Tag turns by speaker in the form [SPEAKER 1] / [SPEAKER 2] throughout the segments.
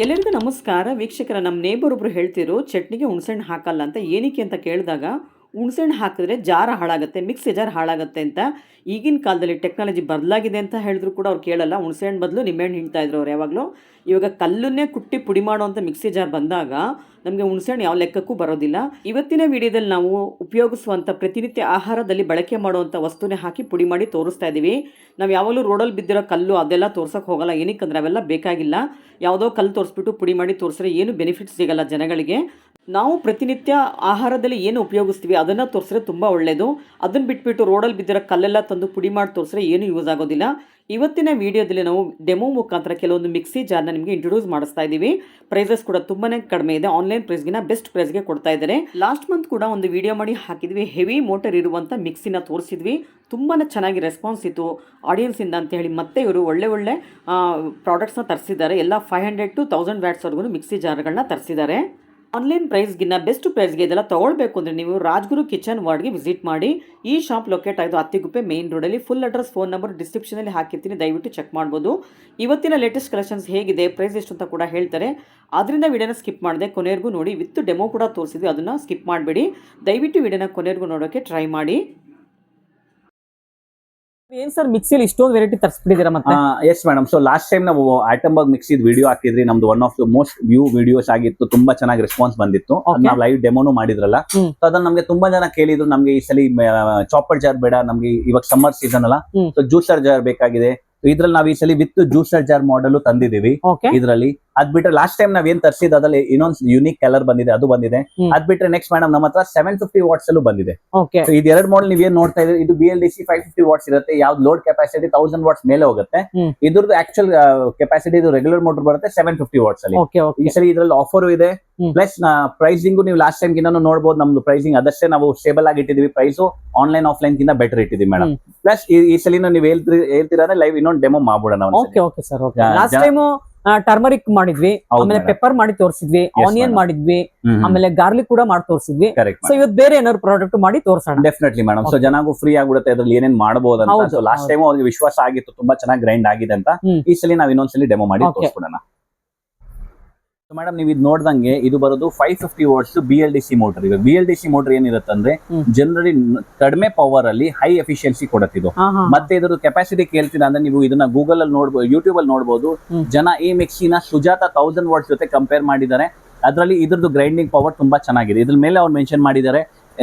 [SPEAKER 1] ಎಲ್ಲರಿಗೂ ನಮಸ್ಕಾರ ವೀಕ್ಷಕರ. ನಮ್ಮ ನೇಬರ್ ಒಬ್ರು ಹೇಳ್ತಿರು ಚಟ್ನಿಗೆ ಹುಣಸೆಹಣ್ಣು ಹಾಕಲ್ಲ ಅಂತ. ಏನಕ್ಕೆ ಅಂತ ಕೇಳಿದಾಗ ಹುಣಸೆಹಣ್ಣು ಹಾಕಿದ್ರೆ ಜಾರ ಹಾಳಾಗುತ್ತೆ, ಮಿಕ್ಸಿ ಜಾರ್ ಹಾಳಾಗುತ್ತೆ ಅಂತ. ಈಗಿನ ಕಾಲದಲ್ಲಿ ಟೆಕ್ನಾಲಜಿ ಬದಲಾಗಿದೆ ಅಂತ ಹೇಳಿದ್ರು ಕೂಡ ಅವ್ರು ಕೇಳಲ್ಲ. ಹುಣಸೆಹಣ್ಣು ಬದಲು ನಿಂಬೆಹಣ್ಣು ಹಿಂಡ್ತಾ ಇದ್ರು ಅವ್ರು ಯಾವಾಗಲೂ. ಇವಾಗ ಕಲ್ಲನ್ನೇ ಕುಟ್ಟಿ ಪುಡಿ ಮಾಡುವಂಥ ಮಿಕ್ಸಿ ಜಾರ್ ಬಂದಾಗ ನಮಗೆ ಹುಣಸೆಹಣ್ಣು ಯಾವ ಲೆಕ್ಕಕ್ಕೂ ಬರೋದಿಲ್ಲ. ಇವತ್ತಿನ ವಿಡಿಯೋದಲ್ಲಿ ನಾವು ಉಪಯೋಗಿಸುವಂಥ ಪ್ರತಿನಿತ್ಯ ಆಹಾರದಲ್ಲಿ ಬಳಕೆ ಮಾಡುವಂಥ ವಸ್ತುನೇ ಹಾಕಿ ಪುಡಿ ಮಾಡಿ ತೋರಿಸ್ತಾ ಇದ್ದೀವಿ. ನಾವು ಯಾವಾಗಲೂ ರೋಡಲ್ಲಿ ಬಿದ್ದಿರೋ ಕಲ್ಲು ಅದೆಲ್ಲ ತೋರ್ಸೋಕೆ ಹೋಗಲ್ಲ. ಏನಕ್ಕಂದ್ರೆ ಅವೆಲ್ಲ ಬೇಕಾಗಿಲ್ಲ. ಯಾವುದೋ ಕಲ್ಲು ತೋರಿಸ್ಬಿಟ್ಟು ಪುಡಿ ಮಾಡಿ ತೋರಿಸಿದ್ರೆ ಏನು ಬೆನಿಫಿಟ್ ಸಿಗಲ್ಲ ಜನಗಳಿಗೆ. ನಾವು ಪ್ರತಿನಿತ್ಯ ಆಹಾರದಲ್ಲಿ ಏನು ಉಪಯೋಗಿಸ್ತೀವಿ ಅದನ್ನು ತೋರಿಸಿದ್ರೆ ತುಂಬ ಒಳ್ಳೆಯದು. ಅದನ್ನು ಬಿಟ್ಬಿಟ್ಟು ರೋಡಲ್ಲಿ ಬಿದ್ದಿರೋ ಕಲ್ಲೆಲ್ಲ ತಂದು ಪುಡಿ ಮಾಡಿ ತೋರಿಸಿದ್ರೆ ಏನು ಯೂಸ್ ಆಗೋದಿಲ್ಲ. ಇವತ್ತಿನ ವಿಡಿಯೋದಲ್ಲಿ ನಾವು ಡೆಮೋ ಮುಖಾಂತರ ಕೆಲವೊಂದು ಮಿಕ್ಸಿ ಜಾರ್ನ ನಿಮಗೆ ಇಂಟ್ರೊಡ್ಯೂಸ್ ಮಾಡಿಸ್ತಾ ಇದ್ದೀವಿ. ಪ್ರೈಸಸ್ ಕೂಡ ತುಂಬಾ ಕಡಿಮೆ ಇದೆ. ಆನ್ಲೈನ್ ಪ್ರೈಸ್ಗಿನ ಬೆಸ್ಟ್ ಪ್ರೈಸ್ಗೆ ಕೊಡ್ತಾ ಇದ್ದಾರೆ. ಲಾಸ್ಟ್ ಮಂತ್ ಕೂಡ ಒಂದು ವಿಡಿಯೋ ಮಾಡಿ ಹಾಕಿದ್ವಿ. ಹೆವಿ ಮೋಟರ್ ಇರುವಂಥ ಮಿಕ್ಸಿನ ತೋರಿಸಿದ್ವಿ. ತುಂಬಾ ಚೆನ್ನಾಗಿ ರೆಸ್ಪಾನ್ಸ್ ಇತ್ತು ಆಡಿಯನ್ಸಿಂದ ಅಂತ ಹೇಳಿ ಮತ್ತೆ ಇವರು ಒಳ್ಳೆ ಪ್ರಾಡಕ್ಟ್ಸ್ನ ತರಿಸಿದ್ದಾರೆ. ಎಲ್ಲ 500 to 1000 ವ್ಯಾಟ್ಸ್ವರೆಗೂ ಮಿಕ್ಸಿ ಜಾರ್ಗಳನ್ನ ತರಿಸಿದ್ದಾರೆ. ಆನ್ಲೈನ್ ಪ್ರೈಸ್ಗಿನ್ನ ಬೆಸ್ಟ್ ಪ್ರೈಸ್ಗೆ ಇದೆಲ್ಲ ತೊಗೊಳ್ಬೇಕು ಅಂದರೆ ನೀವು ರಾಜ್ಗುರು ಕಿಚನ್ ವಾರ್ಡ್ಗೆ ವಿಸಿಟ್ ಮಾಡಿ. ಈ ಶಾಪ್ ಲೊಕೇಟ್ ಆಗೋದು ಅತ್ತಿಗುಪ್ಪೆ ಮೇನ್ ರೋಡಲ್ಲಿ. ಫುಲ್ ಅಡ್ರೆಸ್, ಫೋನ್ ನಂಬರ್ ಡಿಸ್ಕ್ರಿಪ್ಷನಲ್ಲಿ ಹಾಕಿರ್ತೀನಿ, ದಯವಿಟ್ಟು ಚೆಕ್ ಮಾಡ್ಬೋದು. ಇವತ್ತಿನ ಲೇಟೆಸ್ಟ್ ಕಲೆಕ್ಷನ್ಸ್ ಹೇಗಿದೆ, ಪ್ರೈಸ್ ಎಷ್ಟು ಅಂತ ಕೂಡ ಹೇಳ್ತಾರೆ. ಆದ್ದರಿಂದ ವಿಡಿಯೋನ ಸ್ಕಿಪ್ ಮಾಡಿದೆ ಕೊನೆವರೆಗೂ ನೋಡಿ. ವಿತ್ ಡೆಮೋ ಕೂಡ ತೋರಿಸಿದ್ವಿ, ಅದನ್ನು ಸ್ಕಿಪ್ ಮಾಡಬೇಡಿ. ದಯವಿಟ್ಟು ವಿಡಿಯೋನ ಕೊನೆವರೆಗೂ ನೋಡೋಕ್ಕೆ ಟ್ರೈ ಮಾಡಿ. ಏನ್ ಸರ್ ಮಿಕ್ಸಿಲಿ ಇಷ್ಟೊಂದು ವೆರೈಟಿ ತರಿಸ್ಬಿಟ್ಟಿದ್ದೀರಾ ಮತ್ತೆ?
[SPEAKER 2] Yes madam. So last time ನಾವು ಐಟಂಬರ್ಗ್ ಮಿಕ್ಸಿದ್ ವಿಡಿಯೋ ಹಾಕಿದ್ರಿ. ನಮ್ದು one of the most view videos ಆಗಿತ್ತು. ತುಂಬಾ ಚೆನ್ನಾಗಿ ರೆಸ್ಪಾನ್ಸ್ ಬಂದಿತ್ತು. ನಾವು ಲೈವ್ ಡೆಮೋನು ಮಾಡಿದ್ರಲ್ಲ. ಸೊ ಅದನ್ನ ನಮ್ಗೆ ತುಂಬಾ ಜನ ಕೇಳಿದ್ರು, ನಮ್ಗೆ ಈ ಸಲ ಚಾಪರ್ ಜಾರ್ ಬೇಡ, ನಮ್ಗೆ ಇವಾಗ ಸಮ್ಮರ್ ಸೀಸನ್ ಅಲ್ಲ, ಸೊ ಜ್ಯೂಸರ್ ಜಾರ್ ಬೇಕಾಗಿದೆ. ಇದ್ರಲ್ಲಿ ನಾವ್ ಈ ಸಲ ವಿತ್ ಜ್ಯೂಸರ್ ಜಾರ್ ಮಾಡೆಲ್ ತಂದಿದೀವಿ. ಇದ್ರಲ್ಲಿ ಅದ್ ಬಿಟ್ರೆ ಲಾಸ್ಟ್ ಟೈಮ್ ನಾವ್ ಏನ್ ತರಿಸಿದ್ ಅದ್ರಲ್ಲಿ ಇನ್ನೊಂದು ಯುನಿಕ್ ಕಲರ್ ಬಂದಿದೆ, ಅದು ಬಂದಿದೆ. ಅದ್ ಬಿಟ್ರೆ ನೆಕ್ಸ್ಟ್ ಮೇಡಮ್ ನಮ್ಮ ಹತ್ರ 750 ವಾಟ್ಸ್ ಅಲ್ಲೂ ಬಂದಿದೆ. ಇದು ಎರಡು ಮಾಡೆಲ್ ನೀವ್ ಏನ್ ನೋಡ್ತಾ ಇದ್ರೆ ಇದು BLDC 550 ವಾಟ್ಸ್ ಇರುತ್ತೆ. ಯಾವ್ದು ಲೋಡ್ ಕೆಪಾಸಿಟಿ 1000 ವಾಟ್ಸ್ ಮೇಲೆ ಹೋಗುತ್ತೆ. ಇದ್ರದ್ದು ಆಕ್ಚುಲ್ ಕೆಪಾಸಿಟಿ ಇದು ರೆಗ್ಯುಲರ್ ಮೋಟರ್ ಬರುತ್ತೆ 750 ವಾಟ್ಸ್ ಅಲ್ಲಿ. ಈ ಸಲ ಇದ್ರಲ್ಲಿ ಆಫರ್ ಇದೆ. ಪ್ಲಸ್ ಪ್ರೈಸಿಂಗ್ ನೀವು ಲಾಸ್ಟ್ ಟೈಮ್ ಗಿನ್ನ ನೋಡಬಹುದು. ನಮ್ದು ಪ್ರೈಸಿಂಗ್ ಅದಷ್ಟೇ ನಾವು ಸ್ಟೇಬಲ್ ಆಗಿ ಇಟ್ಟಿದೀವಿ. ಪ್ರೈಸ್ ಆನ್ಲೈನ್ ಆಫ್ಲೈನ್ ಗಿಂತ ಬೆಟರ್ ಇಟ್ಟಿದೀವಿ ಮೇಡಮ್. ಪ್ಲಸ್ ಈ ಸಲ ನೀವು ಹೇಳ್ತೀರಾ ಲೈವ್ ಇನ್ನೊಂದು ಡೆಮೋ ಮಾಡ್ಬಿಡೋಣ.
[SPEAKER 1] ಲಾಸ್ಟ್ ಟೈಮ್ ಟರ್ಮರಿಕ್ ಮಾಡಿದ್ವಿ, ಆಮೇಲೆ ಪೆಪ್ಪರ್ ಮಾಡಿ ತೋರಿಸಿದ್ವಿ, ಆನಿಯನ್ ಮಾಡಿದ್ವಿ, ಆಮೇಲೆ ಗಾರ್ಲಿಕ್ ಕೂಡ ಮಾಡಿ ತೋರಿಸಿದ್ವಿ. ಸೊ ಇವತ್ತು ಬೇರೆ ಏನಾದ್ರು ಪ್ರಾಡಕ್ಟ್ ಮಾಡಿ ತೋರಿಸೋಣ.
[SPEAKER 2] Definitely madam. ಸೊ ಜನಗೂ ಫ್ರೀ ಆಗ್ಬಿಡುತ್ತೆ ಅದ್ರಲ್ಲಿ ಏನೇನ್ ಮಾಡಬಹುದು ಅಂತ. ಸೊ ಲಾಸ್ಟ್ ಟೈಮ್ ಅವ್ರಿಗೆ ವಿಶ್ವಾಸ ಆಗಿತ್ತು, ತುಂಬಾ ಚೆನ್ನಾಗಿ ಗ್ರೈಂಡ್ ಆಗಿದೆ ಅಂತ. ಈ ಸಲ ನಾವು ಇನ್ನೊಂದ್ಸಲಿ ಡೆಮೋ ಮಾಡಿ ತೋರಿಸ್ಬಿಡೋಣ. ಮೇಡಮ್ ನೀವು ಇದು ನೋಡ್ದಂಗೆ ಇದು ಬರೋದು 550 ವಾಟ್ಸ್ BLDC ಮೋಟರ್. ಈಗ BLDC ಮೋಟರ್ ಏನಿರುತ್ತೆ ಅಂದ್ರೆ ಜನರಲಿ ಕಡಿಮೆ ಪವರ್ ಅಲ್ಲಿ ಹೈ ಎಫಿಷಿಯನ್ಸಿ ಕೊಡುತ್ತಿದ್ದು. ಮತ್ತೆ ಇದ್ರ ಕೆಪಾಸಿಟಿ ಕೇಳ್ತೀರಾ ಅಂದ್ರೆ ನೀವು ಇದನ್ನ ಗೂಗಲ್ ಅಲ್ಲಿ ನೋಡಬಹುದು, ಯೂಟ್ಯೂಬ್ ಅಲ್ಲಿ ನೋಡಬಹುದು. ಜನ ಈ ಮಿಕ್ಸಿನ ಸುಜಾತ 1000 ವಾಟ್ಸ್ ಜೊತೆ ಕಂಪೇರ್ ಮಾಡಿದ್ದಾರೆ. ಅದರಲ್ಲಿ ಇದ್ರದ್ದು ಗ್ರೈಂಡಿಂಗ್ ಪವರ್ ತುಂಬಾ ಚೆನ್ನಾಗಿದೆ. ಇದ್ರ ಮೇಲೆ ಅವ್ರು ಮೆನ್ಷನ್ ಮಾಡಿದ್ದಾರೆ,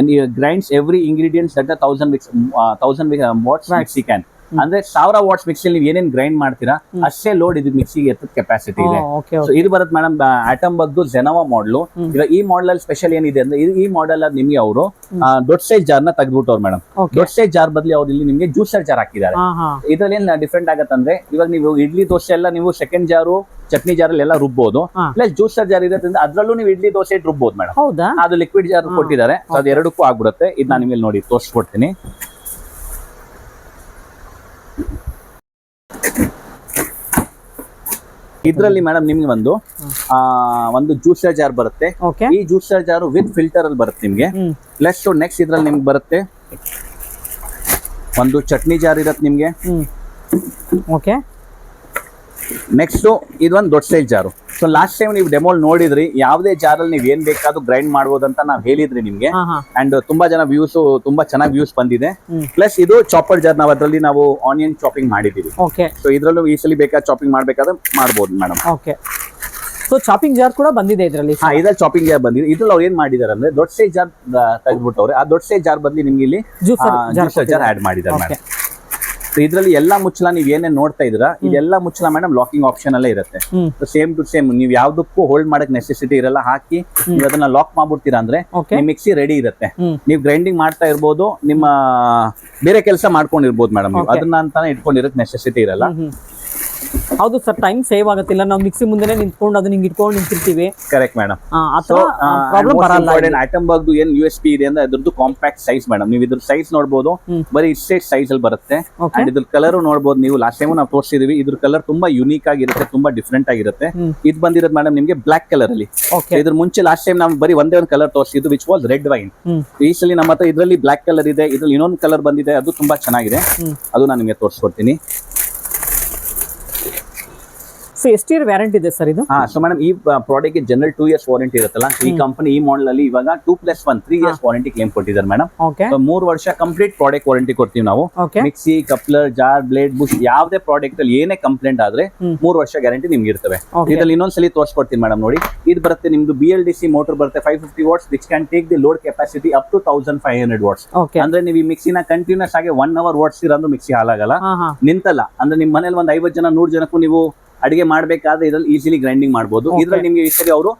[SPEAKER 2] grinds every ingredients that 1000 watts mixie can. ಅಂದ್ರೆ 1000 ವಾಟ್ಸ್ ಮಿಕ್ಸಿಯಲ್ಲಿ ನೀವು ಏನೇನ್ ಗ್ರೈಂಡ್ ಮಾಡ್ತೀರಾ ಅಷ್ಟೇ ಲೋಡ್ ಇದು ಮಿಕ್ಸಿಗೆ ಎತ್ತದ ಕೆಪಾಸಿಟಿ ಇದೆ. ಸೊ ಇದು ಬರುತ್ತೆ ಮೇಡಮ್ ಐಟಂಬರ್ಗ್ದು ಜೆನೋವಾ ಮಾಡಲು. ಈಗ ಈ ಮಾಡಲ್ ಅಲ್ಲಿ ಸ್ಪೆಷಲ್ ಏನಿದೆ ಅಂದ್ರೆ ಈ ಮಾಡಲ್ ಅಲ್ಲಿ ನಿಮ್ಗೆ ಅವರು ದೊಡ್ಡ ಸೈಜ್ ಜಾರ್ ನ ತೆಗೆದ್ಬಿಟ್ಟವ್ರು ಮೇಡಮ್. ದೊಡ್ಡ ಸೈಜ್ ಜಾರ್ ಬದಲಿ ಅವ್ರು ಇಲ್ಲಿ ನಿಮ್ಗೆ ಜ್ಯೂಸರ್ ಜಾರ್ ಹಾಕಿದ್ದಾರೆ. ಇದ್ರಲ್ಲಿ ಏನ್ ಡಿಫ್ರೆಂಟ್ ಆಗತ್ತಂದ್ರೆ ಇವಾಗ ನೀವು ಇಡ್ಲಿ ದೋಸೆ ಎಲ್ಲ ನೀವು ಸೆಕೆಂಡ್ ಜಾರು ಚಟ್ನಿ ಜಾರ್ ಎಲ್ಲ ರುಬ್ಬಹುದು. ಪ್ಲಸ್ ಜ್ಯೂಸರ್ ಜಾರ್ ಇರೋದ್ರಿಂದ ಅದ್ರಲ್ಲೂ ನೀವು ಇಡ್ಲಿ ದೋಸೆ ರುಬ್ಬಹುದು ಮೇಡಮ್. ಅದು ಲಿಕ್ವಿಡ್ ಜಾರ್ ಕೊಟ್ಟಿದ್ದಾರೆ. ಅದು ಎರಡಕ್ಕೂ ಆಗ್ಬಿಡುತ್ತೆ. ಇದು ನಾನು ನಿಮಗೆ ನೋಡಿ ತೋರಿಸ್ಕೊಡ್ತೀನಿ. ಇದ್ರಲ್ಲಿ ಮೇಡಮ್ ನಿಮ್ಗೆ ಒಂದು ಜ್ಯೂಸರ್ ಜಾರ್ ಬರುತ್ತೆ. ಈ ಜ್ಯೂಸರ್ ಜಾರ್ ವಿತ್ ಫಿಲ್ಟರ್ ಅಲ್ಲಿ ಬರುತ್ತೆ ನಿಮ್ಗೆ. ಪ್ಲಸ್ ನೆಕ್ಸ್ಟ್ ಇದ್ರಲ್ಲಿ ನಿಮ್ಗೆ ಬರುತ್ತೆ ಒಂದು ಚಟ್ನಿ ಜಾರ್ ಇರತ್ತೆ ನಿಮ್ಗೆ. ನೆಕ್ಸ್ಟ್ ಇದೊಂದು ದೊಡ್ಡ ಸೈಜ್ ಜಾರು. ಸೊ ಲಾಸ್ಟ್ ಟೈಮ್ ನೀವು ಡೆಮೋಲ್ ನೋಡಿದ್ರಿ, ಯಾವುದೇ ಜಾರಲ್ಲಿ ನೀವು ಏನ್ ಬೇಕಾದ್ರೂ ಗ್ರೈಂಡ್ ಮಾಡಬಹುದು ಅಂತ ನಾವು ಹೇಳಿದ್ರಿ ನಿಮ್ಗೆ. ಅಂಡ್ ತುಂಬಾ ಜನ ವ್ಯೂಸ್, ತುಂಬಾ ಚೆನ್ನಾಗಿ ವ್ಯೂಸ್ ಬಂದಿದೆ. ಪ್ಲಸ್ ಇದು ಚಾಪರ್ ಜಾರ್, ನಾವು ಅದರಲ್ಲಿ ನಾವು ಆನಿಯನ್ ಚಾಪಿಂಗ್ ಮಾಡಿದೀವಿ. ಸೊ ಇದ್ರಲ್ಲೂ ಈ ಸಲ ಬೇಕಾದ್ರೆ ಚಾಪಿಂಗ್ ಮಾಡ್ಬೇಕಾದ್ರೆ ಮಾಡಬಹುದು ಮೇಡಮ್.
[SPEAKER 1] ಸೊ ಚಾಪಿಂಗ್ ಜಾರ್ ಕೂಡ ಬಂದಿದೆ ಇದರಲ್ಲಿ.
[SPEAKER 2] ಇದ್ರಲ್ಲಿ ಚಾಪಿಂಗ್ ಜಾರ್ ಬಂದಿದೆ. ಇದ್ರಲ್ಲಿ ಅವ್ರು ಏನ್ ಮಾಡಿದಾರೆ ಅಂದ್ರೆ ದೊಡ್ಡ ಸೈಜ್ ಜಾರ್ ತೆಗೆದ್ಬಿಟ್ಟವ್ರೆ. ಆ ದೊಡ್ಡ ಸೈಜ್ ಜಾರ್ ಬದಲಿ ನಿಮ್ಗೆ ಇಲ್ಲಿ ಜ್ಯೂಸರ್ ಜಾರ್ ಆಡ್ ಮಾಡಿದ್ದಾರೆ ಮೇಡಮ್. ಇದ್ರಲ್ಲಿ ಎಲ್ಲಾ ಮುಚ್ಚಳ ನೀವ್ ಏನೇನ್ ನೋಡ್ತಾ ಇದ್ರ ಇದೆಲ್ಲ ಮುಚ್ಚಳ ಮೇಡಮ್ ಲಾಕಿಂಗ್ ಆಪ್ಷನ್ ಅಲ್ಲೇ ಇರುತ್ತೆ. ಸೇಮ್ ಟು ಸೇಮ್ ನೀವ್ ಯಾವ್ದಕ್ಕೂ ಹೋಲ್ಡ್ ಮಾಡಕ್ ನೆಸೆಸಿಟಿ ಇರಲ್ಲ. ಹಾಕಿ ನೀವು ಅದನ್ನ ಲಾಕ್ ಮಾಡ್ಬಿಡ್ತೀರಾ ಅಂದ್ರೆ ನಿಮ್ ಮಿಕ್ಸಿ ರೆಡಿ ಇರುತ್ತೆ. ನೀವು ಗ್ರೈಂಡಿಂಗ್ ಮಾಡ್ತಾ ಇರ್ಬೋದು, ನಿಮ್ಮ ಬೇರೆ ಕೆಲಸ ಮಾಡ್ಕೊಂಡಿರ್ಬೋದು ಮೇಡಮ್. ಅದನ್ನ ಅಂತಾನೆ ಇಟ್ಕೊಂಡಿರಕ್ ನೆಸೆಸಿಟಿ ಇರಲ್ಲ.
[SPEAKER 1] ಹೌದು ಸರ್, ಟೈಮ್ ಸೇವ್ ಆಗುತ್ತಿಲ್ಲ. ನಾವು ಮಿಕ್ಸಿ ಮುಂದೆ ನಿಂತ್ಕೊಂಡು ಅದನ್ನ ಹಿಂಗ್ ಇಟ್ಕೊಂಡು ನಿಂತಿರ್ತೀವಿ.
[SPEAKER 2] Correct madam. ಐಟಂಬರ್ಗ್ದು ಏನ್ USP ಇದೆ ಅಂದ್ರೆ ಅದ್ರದ್ದು ಕಾಂಪ್ಯಾಕ್ಟ್ ಸೈಜ್ ಮೇಡಮ್. ನೀವು ಇದ್ರ ಸೈಜ್ ನೋಡಬಹುದು, ಬರೀ ಇಷ್ಟೇ ಸೈಜ್ ಅಲ್ಲಿ ಬರುತ್ತೆ. ಅಂಡ್ ಇದ್ರ ಕಲರ್ ನೋಡಬಹುದು ನೀವು. ಲಾಸ್ಟ್ ಟೈಮ್ ನಾವು ತೋರಿಸಿದೀವಿ. ಇದ್ರ ಕಲರ್ ತುಂಬಾ ಯುನೀಕ್ ಆಗಿರುತ್ತೆ, ತುಂಬಾ ಡಿಫ್ರೆಂಟ್ ಆಗಿರುತ್ತೆ. ಇದು ಬಂದಿರೋದು ಮೇಡಮ್ ನಿಮ್ಗೆ ಬ್ಲಾಕ್ ಕಲರ್ ಅಲ್ಲಿ. ಇದ್ರ ಮುಂಚೆ ಲಾಸ್ಟ್ ಟೈಮ್ ನಾವು ಬರೀ ಒಂದೇ ಒಂದು ಕಲರ್ ತೋರಿಸಿದ್ದು, ವಿಚ್ ವಾಸ್ ರೆಡ್ ವೈನ್. ಈ ಸಲ ನಮ್ಮ ಹತ್ರ ಇದ್ರಲ್ಲಿ ಬ್ಲಾಕ್ ಕಲರ್ ಇದೆ. ಇದ್ರಲ್ಲಿ ಇನ್ನೊಂದು ಕಲರ್ ಬಂದಿದೆ, ಅದು ತುಂಬಾ ಚೆನ್ನಾಗಿದೆ. ಅದು ನಾನು ನಿಮಗೆ ತೋರಿಸ್ಕೊಡ್ತೀನಿ.
[SPEAKER 1] ಸೊ ಎಷ್ಟು ಇಯರ್ ವ್ಯಾರಂಟಿ ಇದೆ ಸರ್ ಇದು?
[SPEAKER 2] ಸೊ ಮೇಡಮ್ ಈ ಪ್ರಾಡಕ್ಟ್ ಗೆ ಜನರಲ್ 2 years ವಾರಂಟಿ ಇರುತ್ತಲ್ಲ, ಈ ಕಂಪನಿ ಈ ಮಾಡೆಲ್ ಅಲ್ಲಿ ಇವಾಗ 2+1 3 years ವಾರಂಟಿ ಕ್ಲೇಮ್ ಕೊಟ್ಟಿದ್ದಾರೆ ಮೇಡಮ್.
[SPEAKER 1] ಓಕೆ.
[SPEAKER 2] 3 ವರ್ಷ ಕಂಪ್ಲೀಟ್ ಪ್ರಾಡಕ್ಟ್ ವಾರಂಟಿ ಕೊಡ್ತೀವಿ ನಾವು.
[SPEAKER 1] Okay.
[SPEAKER 2] Mixie, coupler, jar, blade, bush ಯಾವುದೇ ಪ್ರಾಡಕ್ಟ್ ಅಲ್ಲಿ ಏನೇ ಕಂಪ್ಲೇಂಟ್ ಆದ್ರೆ 3 ವರ್ಷ ಗ್ಯಾರಂಟಿ ನಿಮ್ಗೆ ಇರ್ತವೆ. ಇದ್ರಲ್ಲಿ ಇನ್ನೊಂದ್ಸಲಿ ತೋರಿಸ್ಕೊಡ್ತೀನಿ ಮೇಡಮ್ ನೋಡಿ. ಇದು ಬರುತ್ತೆ ನಿಮ್ದು BLDC ಮೋಟರ್ ಬರುತ್ತೆ 550 watts which can take the load capacity up to 1500 watts. ಅಂದ್ರೆ ನೀವು ಈ ಮಿಕ್ಸಿನ ಕಂಟಿನ್ಯೂಸ್ ಆಗಿ 1 hour ಓಡಿಸಿರೋದು ಮಿಕ್ಸಿ ಹಾಳಾಗಲ್ಲ, ನಿಂತಲ್ಲ. ಅಂದ್ರೆ ನಿಮ್ ಮನೇಲಿ ಒಂದು 50 ಜನ 100 ಜನಕ್ಕೂ ನೀವು ಅಡಿಗೆ ಮಾಡ್ಬೇಕಾದ್ರೆ ಇದ್ರಲ್ಲಿ ಈಸಿಲಿ ಗ್ರೈಂಡಿಂಗ್ ಮಾಡಬಹುದು. ಇದ್ರಲ್ಲಿ ನಿಮ್ಗೆ ಈ ಸರಿ ಅವರು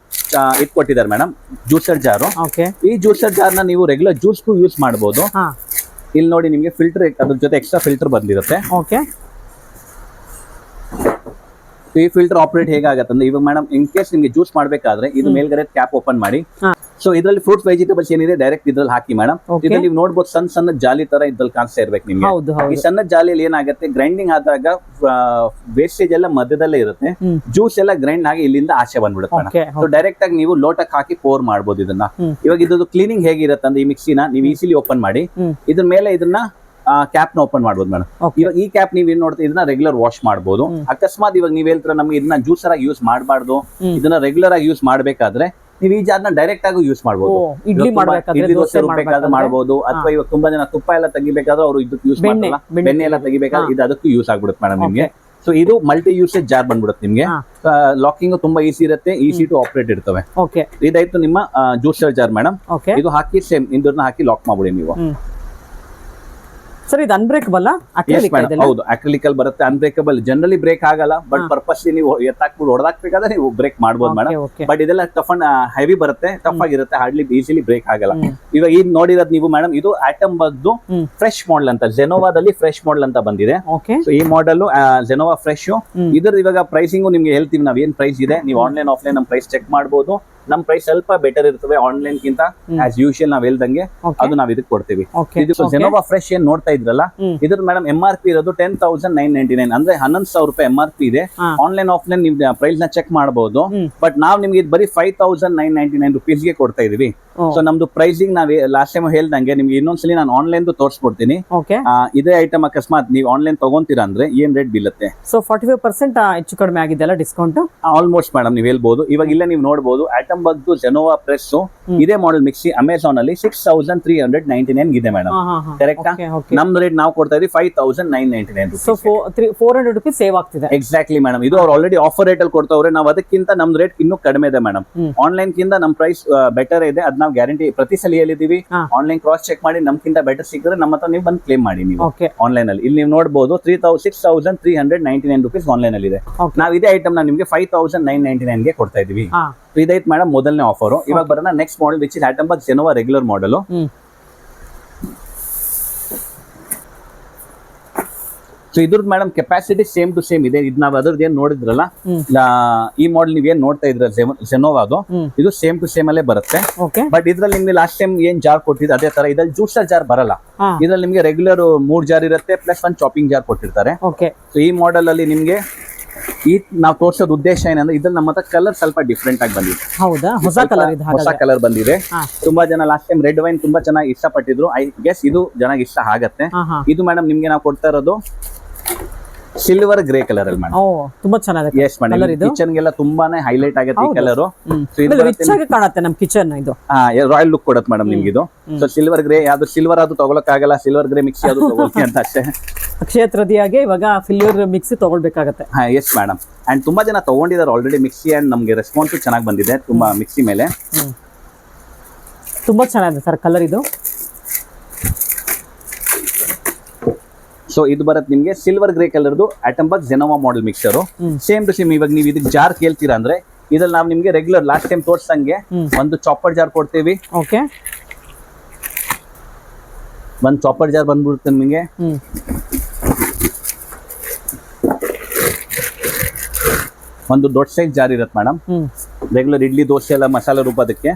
[SPEAKER 2] ಇದು ಕೊಟ್ಟಿದ್ದಾರೆ ಮೇಡಮ್, ಜ್ಯೂಸರ್ ಜಾರು. ಈ ಜ್ಯೂಸರ್ ಜಾರ್ ನ ನೀವು ರೆಗ್ಯುಲರ್ ಜ್ಯೂಸ್ಗೂ ಯೂಸ್ ಮಾಡಬಹುದು. ಇಲ್ಲಿ ನೋಡಿ ನಿಮ್ಗೆ ಫಿಲ್ಟರ್, ಅದ್ರ ಜೊತೆ ಎಕ್ಸ್ಟ್ರಾ ಫಿಲ್ಟರ್ ಬಂದಿರುತ್ತೆ. ಈ ಫಿಲ್ಟರ್ ಆಪರೇಟ್ ಹೇಗಾಗತ್ತೆ ಅಂದ್ರೆ ಇವಾಗ ಮೇಡಮ್ ಇನ್ ಕೇಸ್ ನಿಮ್ಗೆ ಜ್ಯೂಸ್ ಮಾಡ್ಬೇಕಾದ್ರೆ ಇದು ಮೇಲ್ಗಡೆ ಕ್ಯಾಪ್ ಓಪನ್ ಮಾಡಿ, ಸೊ ಇದರಲ್ಲಿ ಫ್ರೂಟ್ಸ್ ವೆಜಿಟೇಬಲ್ಸ್ ಏನಿದೆ ಡೈರೆಕ್ಟ್ ಇದ್ರಲ್ಲಿ ಹಾಕಿ ಮೇಡಮ್. ಇದ್ರಲ್ಲಿ ನೀವು ನೋಡ್ಬೋದು ಸಣ್ಣ ಜಾಲಿ ತರ ಇದ್ರಲ್ಲಿ ಕಾಣಿಸ್ತಾ ಇರ್ಬೇಕು ನಿಮ್ಗೆ. ಈ ಸಣ್ಣ ಜಾಲಿಯಲ್ಲಿ ಏನಾಗುತ್ತೆ, ಗ್ರೈಂಡಿಂಗ್ ಆದಾಗ ವೇಸ್ಟೇಜ್ ಎಲ್ಲ ಮಧ್ಯದಲ್ಲೇ ಇರುತ್ತೆ, ಜ್ಯೂಸ್ ಎಲ್ಲ ಗ್ರೈಂಡ್ ಆಗಿ ಇಲ್ಲಿಂದ ಆಚೆ ಬಂದ್ಬಿಡುತ್ತೆ ಮೇಡಮ್. ಸೊ ಡೈರೆಕ್ಟ್ ಆಗಿ ನೀವು ಲೋಟಕ್ಕೆ ಹಾಕಿ ಪೋರ್ ಮಾಡ್ಬೋದು ಇದನ್ನ. ಇವಾಗ ಇದ್ದು ಕ್ಲೀನಿಂಗ್ ಹೇಗಿರುತ್ತೆ ಅಂದ್ರೆ ಈ ಮಿಕ್ಸಿನ ನೀವು ಈಸಿಲಿ ಓಪನ್ ಮಾಡಿ ಇದ್ರ ಮೇಲೆ ಇದನ್ನ ಕ್ಯಾಪ್ ನ ಓಪನ್ ಮಾಡ್ಬೋದು ಮೇಡಮ್. ಇವಾಗ ಈ ಕ್ಯಾಪ್ ನೀವ್ ಏನ್ ನೋಡ್ತೀವಿ ಇದನ್ನ ರೆಗ್ಯುಲರ್ ವಾಶ್ ಮಾಡಬಹುದು. ಅಕಸ್ಮಾತ್ ಇವಾಗ ನೀವ್ ಹೇಳ್ತೀರ ನಮ್ಗೆ ಇದನ್ನ ಜ್ಯೂಸರ್ ಆಗಿ ಯೂಸ್ ಮಾಡಬಾರ್ದು, ಇದನ್ನ ರೆಗ್ಯುಲರ್ ಆಗಿ ಯೂಸ್ ಮಾಡ್ಬೇಕಾದ್ರೆ ನೀವು ಈ ಜಾರ್ನ ಡೈರೆಕ್ಟ್ ಆಗಿ ಯೂಸ್ ಮಾಡಬಹುದು. ಇಡ್ಲಿ ದೋಸೆ ರುಬ್ಬೇಕಾದ್ರೆ ಮಾಡಬಹುದು, ಅಥವಾ ಇವಾಗ ತುಂಬಾ ಜನ ತುಪ್ಪ ಎಲ್ಲ ತೆಗಿಬೇಕಾದ್ರೆ ಅವರು ಇದಕ್ಕೆ ಯೂಸ್ ಮಾಡಲ್ಲ, ಬೆಣ್ಣೆ ಎಲ್ಲ ತೆಗಿಬೇಕಾದ್ರೆ ಇದು ಅದಕ್ಕೂ ಯೂಸ್ ಆಗ್ಬಿಡುತ್ತೆ ಮೇಡಮ್ ನಿಮ್ಗೆ. ಸೊ ಇದು ಮಲ್ಟಿ ಯೂಸೇಜ್ ಜಾರ್ ಬಂದ್ಬಿಡುತ್ತೆ ನಿಮ್ಗೆ. ಲಾಕಿಂಗ್ ತುಂಬಾ ಈಸಿ ಇರುತ್ತೆ, ಈಸಿ ಟು ಆಪರೇಟ್ ಇರ್ತವೆ. ಇದಾಯ್ತು ನಿಮ್ಮ ಜ್ಯೂಸರ್ ಜಾರ್ ಮೇಡಮ್. ಇದು ಹಾಕಿ ಸೇಮ್ ಇದನ್ನ ಹಾಕಿ ಲಾಕ್ ಮಾಡ್ಬಿಡಿ ನೀವು.
[SPEAKER 1] ಸರ್ ಇದು ಅನ್ಬ್ರೇಕಬಲ್?
[SPEAKER 2] ಹೌದು, ಅಕ್ರಿಲಿಕಲ್ ಬರುತ್ತೆ, ಅನ್ಬ್ರೇಕಬಲ್. ಜನರಲಿ ಬ್ರೇಕ್ ಆಗಲ್ಲ, ಬಟ್ ಪರ್ಪಸ್ ನೀವು ಎತ್ತಾಕ್ಬಿಟ್ಟು ಹೊಡೆದಾಕ್ಬೇಕಾದ್ರೆ ನೀವು ಬ್ರೇಕ್ ಮಾಡಬಹುದು ಮೇಡಮ್. ಬಟ್ ಇದೆಲ್ಲ ಟಫ್ ಅಂಡ್ ಹೆವಿ ಬರುತ್ತೆ, ಟಫ್ ಆಗಿರುತ್ತೆ, ಹಾರ್ಡ್ಲಿ ಈಸಿಲಿ ಬ್ರೇಕ್ ಆಗಲ್ಲ. ಇವಾಗ ಇದು ನೋಡಿರೋದು ನೀವು ಮೇಡಮ್, ಇದು ಆಟಮ್ ಬಗ್ದು ಫ್ರೆಶ್ ಮಾಡೆಲ್ ಅಂತ, ಜೆನೋವಾದಲ್ಲಿ ಫ್ರೆಶ್ ಮಾಡೆಲ್ ಅಂತ ಬಂದಿದೆ. ಸೊ ಈ ಮಾಡೆಲ್ ಜೆನೋವಾ ಫ್ರೆಶ್. ಇದ್ರ ಇವಾಗ ಪ್ರೈಸಿಂಗ್ ನಿಮ್ಗೆ ಹೇಳ್ತೀವಿ ನಾವ್ ಏನ್ ಪ್ರೈಸ್ ಇದೆ. ನೀವು ಆನ್ಲೈನ್ ಆಫ್ಲೈನ್ ನಮ್ ಪ್ರೈಸ್ ಚೆಕ್ ಮಾಡಬಹುದು. ನಮ್ ಪ್ರೈಸ್ ಸ್ವಲ್ಪ ಬೆಟರ್ ಇರ್ತವೆ ಆನ್ಲೈನ್ ಗಿಂತ. ಆಸ್ ಯೂಶುವಲ್ ನಾವ್ ಹೇಳ್ದಂಗೆ ಅದು ನಾವ್ ಇದಕ್ಕೆ ಕೊಡ್ತೀವಿ. ಇದು ಜೆನೋವಾ ಫ್ರೆಶ್ ಏನ್ ನೋಡ್ತಾ ಇದ್ರಲ್ಲ, ಇದ್ರ ಮೇಡಮ್ MRP ಇರೋದು 10,999, ಅಂದ್ರೆ 11,000 ರೂಪಾಯಿ MRP ಇದೆ. ಆನ್ಲೈನ್ ಆಫ್ಲೈನ್ ನೀವು ಪ್ರೈಸ್ ನ ಚೆಕ್ ಮಾಡಬಹುದು. ಬಟ್ ನಾವ್ ನಿಮ್ಗೆ ಇದು ಬರೀ 5,999 rupees ಗೆ ಕೊಡ್ತಾ ಇದೀವಿ. ಸೊ ನಮ್ದು ಪ್ರೈಸಿಂಗ್ ನಾವ್ ಲಾಸ್ಟ್ ಟೈಮ್ ಹೇಳ್ದಂಗೆ ನಿಮ್ಗೆ ಇನ್ನೊಂದ್ಸಲಿ ನಾನು ಆನ್ಲೈನ್ ತೋರಿಸ್ಕೊಡ್ತೀನಿ. ಇದೇ ಐಟಮ್ ಅಕಸ್ಮಾತ್ ನೀವು ಆನ್ಲೈನ್ ತಗೊಂತೀರಾ ಅಂದ್ರೆ ಏನ್ ರೇಟ್ ಬೀಳುತ್ತೆ.
[SPEAKER 1] ಸೊ 45% ಹೆಚ್ಚು ಕಡಿಮೆ ಆಗಿದೆಲ್ಲ ಡಿಸ್ಕೌಂಟ್
[SPEAKER 2] ಆಲ್ಮೋಸ್ಟ್ ಮೇಡಮ್ ನೀವು ಹೇಳ್ಬೋದು. ಇವಾಗ ಇಲ್ಲೇ ನೀವು ನೋಡಬಹುದು ಆಟಮ್ ಬಗ್ದು ಜೆನೋವಾ ಪ್ರೆಸ್ ಇದೇ ಮಾಡೆಲ್ ಮಿಕ್ಸಿ ಅಮೆಝಾನ್ ಅಲ್ಲಿ 6,399 ಇದೆ ಮೇಡಮ್. ಕರೆಕ್ಟಾ? ನಮ್ ರೇಟ್ ನಾವು ಕೊಡ್ತಾ ಇದೀವಿ 5,999.
[SPEAKER 1] ಸೊ 400 ರೂಪೀಸ್ ಸೇವ್ ಆಗ್ತಿದೆ.
[SPEAKER 2] Exactly madam. ಇದು ಅವ್ರು ಆಲ್ರೆಡಿ ಆಫರ್ ರೇಟ್ ಅಲ್ಲಿ ಕೊಡ್ತಾವ್ರೆ. ನಾವು ಅದಕ್ಕಿಂತ ನಮ್ ರೇಟ್ ಇನ್ನೂ ಕಡಿಮೆ ಇದೆ ಮೇಡಮ್. ಆನ್ಲೈನ್ ಕಿಂತ ನಮ್ ಪ್ರೈಸ್ ಬೆಟರ್ ಇದೆ, ಅದ್ ನಾವು ಗ್ಯಾರಂಟಿ ಪ್ರತಿ ಸಲ ಹೇಳಿದೀವಿ. ಆನ್ಲೈನ್ ಕ್ರಾಸ್ ಚೆಕ್ ಮಾಡಿ ನಮ್ಗಿಂತ ಬೆಟರ್ ಸಿಕ್ಕಿದ್ರೆ ನಮ್ಮ ಹತ್ರ ನೀವು ಬಂದು ಕ್ಲೇಮ್ ಮಾಡಿ ನೀವು ಆನ್ಲೈನ್ ಅಲ್ಲಿ. ಇಲ್ಲಿ ನೀವು ನೋಡಬಹುದು 6,399 ರೂಪೀಸ್ ಆನ್ಲೈನ್ ಅಲ್ಲಿ ಇದೆ. ನಾವು ಇದೇ ಐಟಮ್ ನ ನಿಮ್ಗೆ 5,999 ಗೆ ಕೊಡ್ತಾ ಇದೀವಿ. ಇದೈತ್ ಮೇಡಮ್ ಮೊದಲನೇ ಆಫರ್. ಇವಾಗ ಬರೋಣ next model which is Atomberg Genova regular model. So ಇದ್ರದ್ದು madam capacity same to same ಇದೆ. ಇದು ನಾವು ಅದ್ರದ್ದು ಏನ್ ನೋಡಿದ್ರಲ್ಲ ಈ ಮಾಡೆಲ್ ನೀವ್ ಏನ್ ನೋಡ್ತಾ ಇದ್ರ ಜೆನೋವಾದು, ಇದು ಸೇಮ್ ಟು ಸೇಮ್ ಅಲ್ಲೇ ಬರುತ್ತೆ. ಬಟ್ ಇದ್ರಲ್ಲಿ ನಿಮ್ಗೆ ಲಾಸ್ಟ್ ಟೈಮ್ ಏನ್ ಜಾರ್ ಕೊಟ್ಟಿದ್ದು ಅದೇ ತರ ಇದ್ರಲ್ಲಿ ಜ್ಯೂಸರ್ ಜಾರ್ ಬರಲ್ಲ. ಇದ್ರಲ್ಲಿ ನಿಮ್ಗೆ ರೆಗ್ಯುಲರ್ 3 ಜಾರ್ ಇರುತ್ತೆ, ಪ್ಲಸ್ 1 ಚಾಪಿಂಗ್ ಜಾರ್ ಕೊಟ್ಟಿರ್ತಾರೆ. ಸೊ ಈ ಮಾಡೆಲ್ ಅಲ್ಲಿ ನಿಮ್ಗೆ ಈ ನಾವು ತೋರ್ಸೋದ್ ಉದ್ದೇಶ ಏನಂದ್ರೆ ಇದ್ರಲ್ಲಿ ನಮ್ಮ ಹತ್ರ ಕಲರ್ ಸ್ವಲ್ಪ ಡಿಫ್ರೆಂಟ್ ಆಗಿ ಬಂದಿದೆ.
[SPEAKER 1] ಹೌದಾ? ಹೊಸ
[SPEAKER 2] ಕಲರ್ ಬಂದಿದೆ. ತುಂಬಾ ಜನ ಲಾಸ್ಟ್ ಟೈಮ್ ರೆಡ್ ವೈನ್ ತುಂಬಾ ಚೆನ್ನಾಗಿ ಇಷ್ಟಪಟ್ಟಿದ್ರು. ಐ ಗೆಸ್ ಇದು ಚೆನ್ನಾಗಿ ಇಷ್ಟ ಆಗತ್ತೆ. ಇದು ಮೇಡಮ್ ನಿಮ್ಗೆ ನಾವು ಕೊಡ್ತಾ ಇರೋದು ಸಿಲ್ವರ್ ಗ್ರೇ ಕಲರ್ ಅಲ್ಲಿ ಮೇಡಮ್.
[SPEAKER 1] ತುಂಬಾ ಚೆನ್ನಾಗಿದೆ.
[SPEAKER 2] ಎಸ್ ಮೇಡಮ್, ಕಿಚನ್ ಗೆಲ್ಲ ತುಂಬಾನೇ ಹೈಲೈಟ್ ಆಗುತ್ತೆ ಈ ಕಲರ್.
[SPEAKER 1] ಕಾಣುತ್ತೆ ನಮ್ ಕಿಚನ್. ಇದು
[SPEAKER 2] ರಾಯಲ್ ಲುಕ್ ಕೊಡುತ್ತೆ ಮೇಡಮ್ ನಿಮ್ಗೆ ಇದು. ಸೊ ಸಿಲ್ವರ್ ಗ್ರೇ, ಯಾವ್ದು ಸಿಲ್ವರ್ ಅದು ತಗೊಳಕ್ ಆಗಲ್ಲ, ಸಿಲ್ವರ್ ಗ್ರೇ ಮಿಕ್ಸಿ ಅದು ತಗೊಳ್ತೀನಿ ಅಂತ ಅಷ್ಟೇ.
[SPEAKER 1] ಅಕ್ಷಯ ತೃತೀಯಾಗೆ ಇವಾಗ ಸಿಲ್ವರ್ ಮಿಕ್ಸಿ ತಗೊಳ್ಬೇಕಾಗತ್ತೆ.
[SPEAKER 2] Yes madam. ಅಂಡ್ ತುಂಬಾ ಜನ ತಗೊಂಡಿದ್ದಾರೆ ಆಲ್ರೆಡಿ ಮಿಕ್ಸಿ, ಅಂಡ್ ನಮ್ಗೆ ರೆಸ್ಪಾನ್ಸ್ ಚೆನ್ನಾಗಿ ಬಂದಿದೆ ತುಂಬಾ ಮಿಕ್ಸಿ ಮೇಲೆ.
[SPEAKER 1] ತುಂಬಾ ಚೆನ್ನಾಗಿದೆ ಸರ್ ಕಲರ್ ಇದು.
[SPEAKER 2] ಸೊ ಇದು ಬರುತ್ತೆ ನಿಮ್ಗೆ ಸಿಲ್ವರ್ ಗ್ರೇ ಕಲರ್ದು Atomberg Genova model mixer. Same to same. ಇವಾಗ ನೀವು ಇದಕ್ಕೆ ಜಾರ್ ಕೇಳ್ತೀರಾ ಅಂದ್ರೆ ಇದ್ರಲ್ಲಿ ನಾವು ನಿಮ್ಗೆ ರೆಗ್ಯುಲರ್ ಲಾಸ್ಟ್ ಟೈಮ್ ತೋರ್ಸಂಗೆ ಒಂದು ಚಾಪರ್ ಜಾರ್ ಕೊಡ್ತೀವಿ. ಒಂದು ಚಾಪರ್ ಜಾರ್ ಬಂದ್ಬಿಡುತ್ತೆ ನಿಮಗೆ. ಒಂದು ದೊಡ್ಡ ಸೈಜ್ ಜಾರ್ ಇರುತ್ತೆ ಮೇಡಮ್, ರೆಗ್ಯುಲರ್ ಇಡ್ಲಿ ದೋಸೆ ಎಲ್ಲ ಮಸಾಲೆ ರುಬ್ಬೋದಕ್ಕೆ.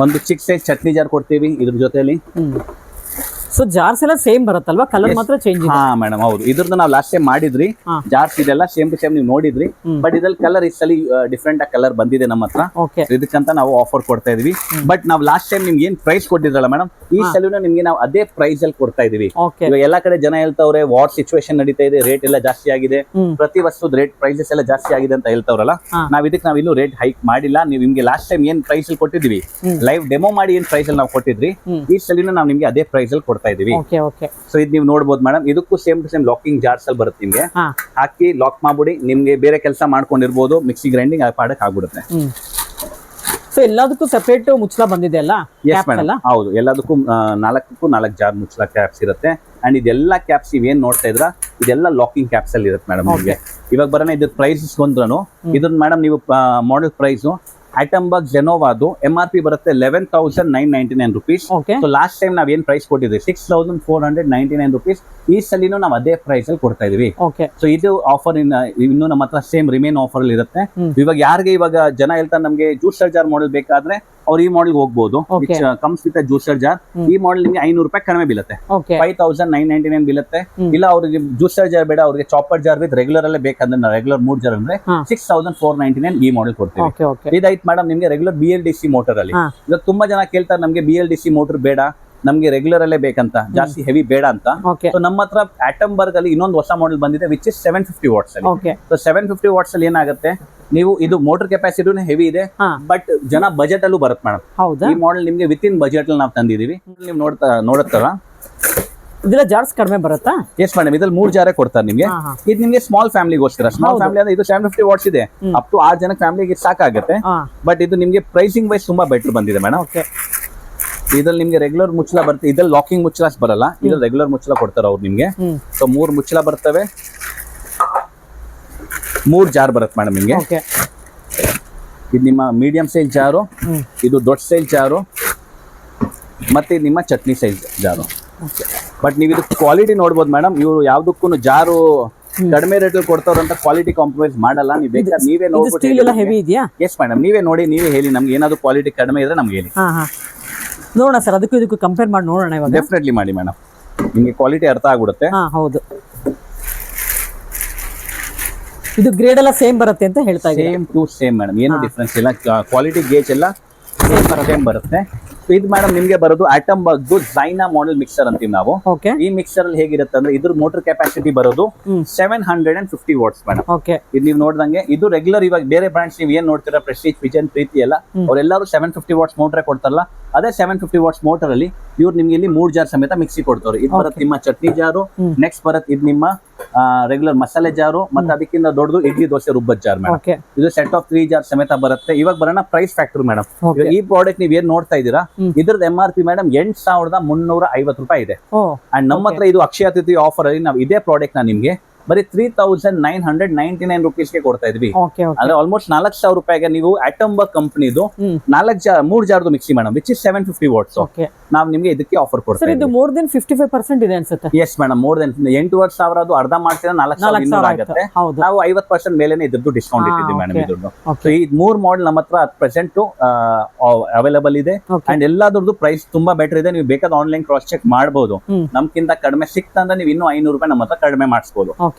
[SPEAKER 2] ಒಂದು ಚಿಕ್ಕ ಸೈಜ್ ಚಟ್ನಿ ಜಾರ್ ಕೊಡ್ತೀವಿ ಇದ್ರ ಜೊತೆಲಿ.
[SPEAKER 1] ಸೊ ಜಾರ್ಸ್ ಎಲ್ಲ ಸೇಮ್ ಬರುತ್ತಲ್ವಾ, ಕಲರ್ ಮಾತ್ರ ಚೇಂಜ್ ಇದೆ.
[SPEAKER 2] ಹಾ ಮೇಡಮ್ ಹೌದು, ಇದ್ರದ್ದು ನಾವು ಲಾಸ್ಟ್ ಟೈಮ್ ಮಾಡಿದ್ರಿ ಜಾರ್ಸ್ ಇದೆಲ್ಲ ಸೇಮ್ ಟು ಸೇಮ್ ನೀವು ನೋಡಿದ್ರಿ. ಬಟ್ ಇದ್ರಲ್ಲಿ ಕಲರ್ ಈ ಸಲ ಡಿಫ್ರೆಂಟ್ ಆಗಿ ಕಲರ್ ಬಂದಿದೆ ನಮ್ಮ ಹತ್ರ.
[SPEAKER 1] ಓಕೆ,
[SPEAKER 2] ಇದಕ್ಕಂತ ನಾವು ಆಫರ್ ಕೊಡ್ತಾ ಇದೀವಿ. ಬಟ್ ನಾವು ಲಾಸ್ಟ್ ಟೈಮ್ ನಿಮ್ಗೆ ಏನ್ ಪ್ರೈಸ್ ಕೊಟ್ಟಿದ್ರಲ್ಲ ಮೇಡಮ್, ಈ ಸಲೂನ ನಿಮ್ಗೆ ನಾವು ಅದೇ ಪ್ರೈಸ್ ಅಲ್ಲಿ ಕೊಡ್ತಾ ಇದೀವಿ.
[SPEAKER 1] ಓಕೆ,
[SPEAKER 2] ಇವಾಗ ಎಲ್ಲಾ ಕಡೆ ಜನ ಹೇಳ್ತಾವ್ರೆ ವಾರ್ ಸಿಚುವೇಶನ್ ನಡೀತಾ ಇದೆ, ರೇಟ್ ಎಲ್ಲ ಜಾಸ್ತಿ ಆಗಿದೆ, ಪ್ರತಿ ವಸ್ತುದ ರೇಟ್ ಪ್ರೈಸಸ್ ಎಲ್ಲ ಜಾಸ್ತಿ ಆಗಿದೆ ಅಂತ ಹೇಳ್ತಾವ್ರಲ್ಲ. ನಾವ್ ಇನ್ನೂ ರೇಟ್ ಹೈಕ್ ಮಾಡಿಲ್ಲ. ನೀವು ನಿಮ್ಗೆ ಲಾಸ್ಟ್ ಟೈಮ್ ಏನ್ ಪ್ರೈಸ್ ಅಲ್ಲಿ ಕೊಟ್ಟಿದ್ವಿ, ಲೈವ್ ಡೆಮೋ ಮಾಡಿ ಏನ್ ಪ್ರೈಸ್ ಅಲ್ಲಿ ನಾವು ಕೊಟ್ಟಿದ್ರಿ, ಈ ಸಲಿನ ನಾವು ನಿಮ್ಗೆ ಅದೇ ಪ್ರೈಸ್ ಅಲ್ಲಿ ಕೊಡ್ತಾ ಇದೀವಿ. ಸೊ ಇದು ನೀವು ನೋಡ್ಬೋದು ಮೇಡಮ್, ಇದಕ್ಕೂ same to same locking jars ಅಲ್ಲಿ ಬರುತ್ತೆ. ನಿಮ್ಗೆ ಹಾಕಿ ಲಾಕ್ ಮಾಡ್ಬಿಡಿ, ನಿಮ್ಗೆ ಬೇರೆ ಕೆಲಸ ಮಾಡ್ಕೊಂಡಿರ್ಬೋದು, ಮಿಕ್ಸಿ ಗ್ರೈಂಡಿಂಗ್ ಪಾಡಕ್ ಆಗ್ಬಿಡುತ್ತೆ.
[SPEAKER 1] ಸೊ ಎಲ್ಲದಕ್ಕೂ ಸೆಪರೇಟ್ ಮುಚ್ಚಳ ಬಂದಿದೆ ಅಲ್ಲ?
[SPEAKER 2] ಎಸ್ ಮೇಡಮ್, ಹೌದು. ಎಲ್ಲದಕ್ಕೂ 4 ಜಾರ್ ಮುಚ್ಚಳ ಕ್ಯಾಪ್ಸ್ ಇರುತ್ತೆ. ಅಂಡ್ ಇದೆಲ್ಲ ಕ್ಯಾಪ್ಸ್ ಇವೇನ್ ನೋಡ್ತಾ ಇದ್ರ ಇದೆಲ್ಲ ಲಾಕಿಂಗ್ ಕ್ಯಾಪ್ಸ್ ಅಲ್ಲಿ ಇರುತ್ತೆ ಮೇಡಮ್. ನಿಮಗೆ ಇವಾಗ ಬರೋಣ ಇದ್ರ ಪ್ರೈಸಸ್ ಬಂದ್ರು, ಇದನ್ನ ಮೇಡಮ್ ನೀವು ಮಾಡೆಲ್ ಪ್ರೈಸ್ ಐಟಂಬರ್ಗ್ ಜೆನೋವಾದು MRP ಬರುತ್ತೆ 11,999 rupees. ಸೊ ಲಾಸ್ಟ್ ಟೈಮ್ ನಾವ್ ಏನ್ ಪ್ರೈಸ್ ಕೊಟ್ಟಿದ್ವಿ 6,499 rupees. ಈ ಸಲಿನೂ ನಾವು ಅದೇ ಪ್ರೈಸ್ ಅಲ್ಲಿ ಕೊಡ್ತಾ ಇದೀವಿ. ಸೊ ಇದು ಆಫರ್ ಇನ್ನು ನಮ್ಮ ಹತ್ರ ಸೇಮ್ ರಿಮೇನ್ ಆಫರ್ ಅಲ್ಲಿ ಇರುತ್ತೆ. ಇವಾಗ ಯಾರಿಗೆ ಇವಾಗ ಜನ ಹೇಳ್ತಾರೆ ನಮ್ಗೆ ಜ್ಯೂಸರ್ ಜಾರ್ ಮಾಡೆಲ್ ಬೇಕಾದ್ರೆ ಅವ್ರು ಈ ಮಾಡೆಲ್ ಹೋಗ್ಬೋದು. Comes with juicer jar. ಈ ಮಾಡೆಲ್ ನಿಮ್ಗೆ 500 ರೂಪಾಯಿ ಕಡಿಮೆ ಬೀಳುತ್ತೆ, 5,999 ಬೀಳುತ್ತೆ. ಇಲ್ಲ ಅವ್ರಿಗೆ ಜ್ಯೂಸರ್ ಜಾರ್ ಬೇಡ, ಅವ್ರಿಗೆ ಚಾಪರ್ ಜಾರ್ ವಿತ್ ರೆಗ್ಯುಲರ್ ಅಲ್ಲೇ ಬೇಕಂದ್ರೆ ರೆಗ್ಯುಲರ್ 3 ಜಾರ್ ಅಂದ್ರೆ 6,499 ಈ ಮಾಡೆಲ್ ಕೊಡ್ತೀವಿ. ಇದಾಯ್ತು ಮೇಡಮ್ ನಿಮ್ಗೆ ರೆಗ್ಯುಲರ್ BLDC ಮೋಟರ್ ಅಲ್ಲಿ. ಇವಾಗ ತುಂಬಾ ಜನ ಕೇಳ್ತಾರೆ ನಮ್ಗೆ BLDC ಮೋಟರ್ ಬೇಡ, ನಮ್ಗೆ ರೆಗ್ಯುಲರ್ ಅಲ್ಲೇ ಬೇಕಂತ, ಜಾಸ್ತಿ ಹೆವಿ ಬೇಡ ಅಂತ. ಸೊ ನಮ್ಮ ಹತ್ರ ಆಟಂಬರ್ಗ್ ಅಲ್ಲಿ ಇನ್ನೊಂದು ಹೊಸ ಮಾಡೆಲ್ ಬಂದಿದೆ ವಿಚ್ ಇಸ್ 750 ವಾಟ್ಸ್ ಅಲ್ಲಿ. ಸೊ 750 ವಾಟ್ಸ್ ಅಲ್ಲಿ ಏನಾಗುತ್ತೆ, ನೀವು ಇದು ಮೋಟರ್ ಕೆಪಾಸಿಟಿನೂ ಹೆವಿ ಇದೆ, ಬಟ್ ಜನ ಬಜೆಟ್ ಅಲ್ಲೂ ಬರುತ್ತೆ ಮೇಡಮ್. ಈ ಮಾಡೆಲ್ ನಿಮ್ಗೆ ವಿತ್ ಇನ್ ಬಜೆಟ್ ಅಲ್ಲಿ ನಾವು ತಂದಿದೀವಿ. ನೀವು ನೋಡುತ್ತಾರ
[SPEAKER 1] ಇದೆಲ್ಲ ಜಾರ್ಸ್ ಕಡಿಮೆ ಬರುತ್ತಾ?
[SPEAKER 2] ಎಸ್ ಮೇಡಮ್, ಇದ್ರಲ್ಲಿ 3 ಜಾರೇ ಕೊಡ್ತಾರೆ ನಿಮ್ಗೆ. ಇದು ನಿಮ್ಗೆ ಸ್ಮಾಲ್ ಫ್ಯಾಮಿಲಿಗೋಸ್ಕರ. ಸ್ಮಾಲ್ ಫ್ಯಾಮಿಲಿ ಅಂದ್ರೆ ಇದು 750 ವಾಟ್ಸ್ ಇದೆ, ಅಪ್ ಟು 6 ಜನ ಫ್ಯಾಮಿಲಿಗೆ ಸಾಕಾಗುತ್ತೆ. ಬಟ್ ಇದು ನಿಮ್ಗೆ ಪ್ರೈಸಿಂಗ್ ವೈಸ್ ತುಂಬಾ ಬೆಟರ್ ಬಂದಿದೆ ಮೇಡಮ್. ಇದ್ರಲ್ಲಿ ನಿಮ್ಗೆ ರೆಗ್ಯುಲರ್ ಮುಚ್ಚಳ ಬರುತ್ತೆ, ಇದ್ರಲ್ಲಿ ಲಾಕಿಂಗ್ ಮುಚ್ಚಳ ಬರಲ್ಲ, ಇದ್ರಲ್ಲಿ ರೆಗ್ಯುಲರ್ ಮುಚ್ಚಳ ಕೊಡ್ತಾರೆ ಅವ್ರು ನಿಮ್ಗೆ. ಸೊ 3 ಮುಚ್ಚಳ ಬರ್ತವೆ, 3 ಜಾರ್ ಬರುತ್ತೆ ಮೇಡಮ್ ನಿಮ್ಗೆ. ಇದು ನಿಮ್ಮ ಮೀಡಿಯಂ ಸೈಜ್ ಜಾರು, ಇದು ದೊಡ್ಡ ಸೈಜ್ ಜಾರು, ಮತ್ತೆ ಇದು ನಿಮ್ಮ ಚಟ್ನಿ ಸೈಜ್ ಜಾರು. ಬಟ್ ನೀವು ಇದು ಕ್ವಾಲಿಟಿ ನೋಡ್ಬೋದು ಮೇಡಮ್, ಇವರು ಯಾವ್ದಕ್ಕೂ ಜಾರು ಕಡಿಮೆ ರೇಟ್ ಕೊಡ್ತಾರಂತ ಕ್ವಾಲಿಟಿ ಕಾಂಪ್ರಮೈಸ್ ಮಾಡಲ್ಲ. ನೀವು ಬೇಕಾದ್ರೆ ನೀವೇ ನೋಡಿ. ಎಸ್ ಮೇಡಮ್, ನೀವೇ ನೋಡಿ, ನೀವೇ ಹೇಳಿ ನಮ್ಗೆ ಏನಾದ್ರು ಕ್ವಾಲಿಟಿ ಕಡಿಮೆ ಇದ್ರೆ ನಮ್ಗೆ ಹೇಳಿ,
[SPEAKER 1] ನೋಡೋಣ ಸರ್. ಅದಕ್ಕೂ ಇದಕ್ಕೂ ಕಂಪೇರ್ ಮಾಡಿ ನೋಡೋಣ ಇವಾಗ.
[SPEAKER 2] ಡೆಫಿನೆಟ್ಲಿ ಮಾಡಿ ಮೇಡಮ್, ನಿಮ್ಗೆ ಕ್ವಾಲಿಟಿ ಅರ್ಥ ಆಗ್ಬಿಡುತ್ತೆ.
[SPEAKER 1] ಹೌದು, ಇದು ಗ್ರೇಡ್ ಎಲ್ಲ ಸೇಮ್ ಬರುತ್ತೆ ಅಂತ ಹೇಳ್ತಾ ಇದ್ದೀವಿ.
[SPEAKER 2] ಸೇಮ್ ಟು ಸೇಮ್ ಮೇಡಮ್, ಏನು ಡಿಫ್ರೆನ್ಸ್ ಇಲ್ಲ. ಕ್ವಾಲಿಟಿ ಗೇಜ್ ಎಲ್ಲ ಸೇಮ್ ಬರುತ್ತೆ. ಇದು ಮೇಡಮ್ ನಿಮ್ಗೆ ಬರೋದು ಆಟಂಬರ್ಗ್ ಝೈನಾ ಮಾಡೆಲ್ ಮಿಕ್ಸರ್ ಅಂತೀವಿ ನಾವು. ಈ ಮಿಕ್ಸರ್ ಅಲ್ಲಿ ಹೇಗಿರುತ್ತೆ ಅಂದ್ರೆ ಇದ್ರ ಮೋಟರ್ ಕೆಪಾಸಿಟಿ ಬರೋದು 750 ವಾಟ್ಸ್ ಮೇಡಮ್. ಇದು ನೀವು ನೋಡ್ದಂಗೆ ಇದು ರೆಗ್ಯುಲರ್ ಇವಾಗ ಬೇರೆ ಬ್ರಾಂಡ್ಸ್ ನೀವು ಏನ್ ನೋಡ್ತೀರಾ, ಪ್ರೆಸ್ಟೀಜ್, ಪಿಜನ್, ಪ್ರೀತಿ ಎಲ್ಲ ಅವರೆಲ್ಲರೂ 750 ವಾಟ್ಸ್ ಮೋಟರ್ ಕೊಡ್ತಾರಲ್ಲ, ಅದೇ 750 ವಾಟ್ಸ್ ಮೋಟರ್ ಅಲ್ಲಿ ಇವ್ರು ನಿಮ್ಗೆ ಇಲ್ಲಿ 3 ಜಾರ್ ಸಮೇತ ಮಿಕ್ಸಿ ಕೊಡ್ತಾರೆ. ಇದು ಬರುತ್ತೆ ನಿಮ್ಮ ಚಟ್ನಿ ಜಾರು, ನೆಕ್ಸ್ಟ್ ಬರುತ್ತೆ ಇದು ನಿಮ್ಮ ರೆಗ್ಯುಲರ್ ಮಸಾಲೆ ಜಾರು, ಮತ್ತೆ ಅದಕ್ಕಿಂತ ದೊಡ್ಡದು ಇಡ್ಲಿ ದೋಸೆ ರುಬ್ಬತ್ ಜಾರ್ ಮೇಡಮ್. ಇದು ಸೆಟ್ ಆಫ್ 3 ಜಾರ್ ಸಮೇತ ಬರುತ್ತೆ. ಇವಾಗ ಬರೋಣ ಪ್ರೈಸ್ ಫ್ಯಾಕ್ಟರ್ ಮೇಡಮ್. ಈ ಪ್ರಾಡಕ್ಟ್ ನೀವ್ ಏನ್ ನೋಡ್ತಾ ಇದ್ದೀರಾ, ಇದ್ರದ್ದು MRP ಮೇಡಮ್ 8,350 ರೂಪಾಯಿ ಇದೆ. ಅಂಡ್ ನಮ್ಮ ಹತ್ರ ಇದು ಅಕ್ಷಯ ತೃತೀಯ ಆಫರ್ ಅಲ್ಲಿ ನಾವು ಇದೇ ಪ್ರಾಡಕ್ಟ್ ನ ನಿಮ್ಗೆ ಬರೀ 3,999 rupees ಗೆ ಕೊಡ್ತಾ ಇದ್ವಿ. ಅಂದ್ರೆ ಆಲ್ಮೋಸ್ಟ್ 4,000 ರೂಪಾಯಿಗೆ ನೀವು ಆಟಂಬರ್ಗ್ ಕಂಪನಿದು 3 ಜಾರ್ದು mixie madam which is 750 watts. ನಾವು ನಿಮ್ಗೆ ಇದಕ್ಕೆ ಆಫರ್ ಕೊಡ್ತೀವಿ.
[SPEAKER 1] ಇದು ಮೋರ್ ದೆನ್ 55% ಇದೆ ಅನ್ಸುತ್ತೆ.
[SPEAKER 2] ಎಸ್ ಮೇಡಮ್, ಮೋರ್ ದೆನ್ 8,500 ಅದು ಅರ್ಧ ಮಾಡ್ತೀರಾ 4,200 ಆಗುತ್ತೆ. ನಾವು 50% ಮೇಲೆನೆ ಇದ್ರದ್ದು ಡಿಸ್ಕೌಂಟ್ ಇಟ್ಟಿದ್ವಿ ಮೇಡಮ್ ಇದ್ರದ್ದು. ಸೊ ಈ 3 ಮಾಡೆಲ್ ನಮ್ಮ ಹತ್ರ ಪ್ರೆಸೆಂಟ್ ಅವೈಲೇಬಲ್ ಇದೆ. ಅಂಡ್ ಎಲ್ಲಾದ್ರದ್ದು ಪ್ರೈಸ್ ತುಂಬಾ ಬೆಟರ್ ಇದೆ. ನೀವು ಬೇಕಾದ್ರೆ ಆನ್ಲೈನ್ ಕ್ರಾಸ್ ಚೆಕ್ ಮಾಡಬಹುದು. ನಮ್ಗಿಂತ ಕಡಿಮೆ ಸಿಕ್ತಂದ್ರೆ ನೀವು ಇನ್ನೂ 500 ರೂಪಾಯಿ ನಮ್ಮ ಹತ್ರ ಕಡಿಮೆ ಮಾಡಿಸಬಹುದು.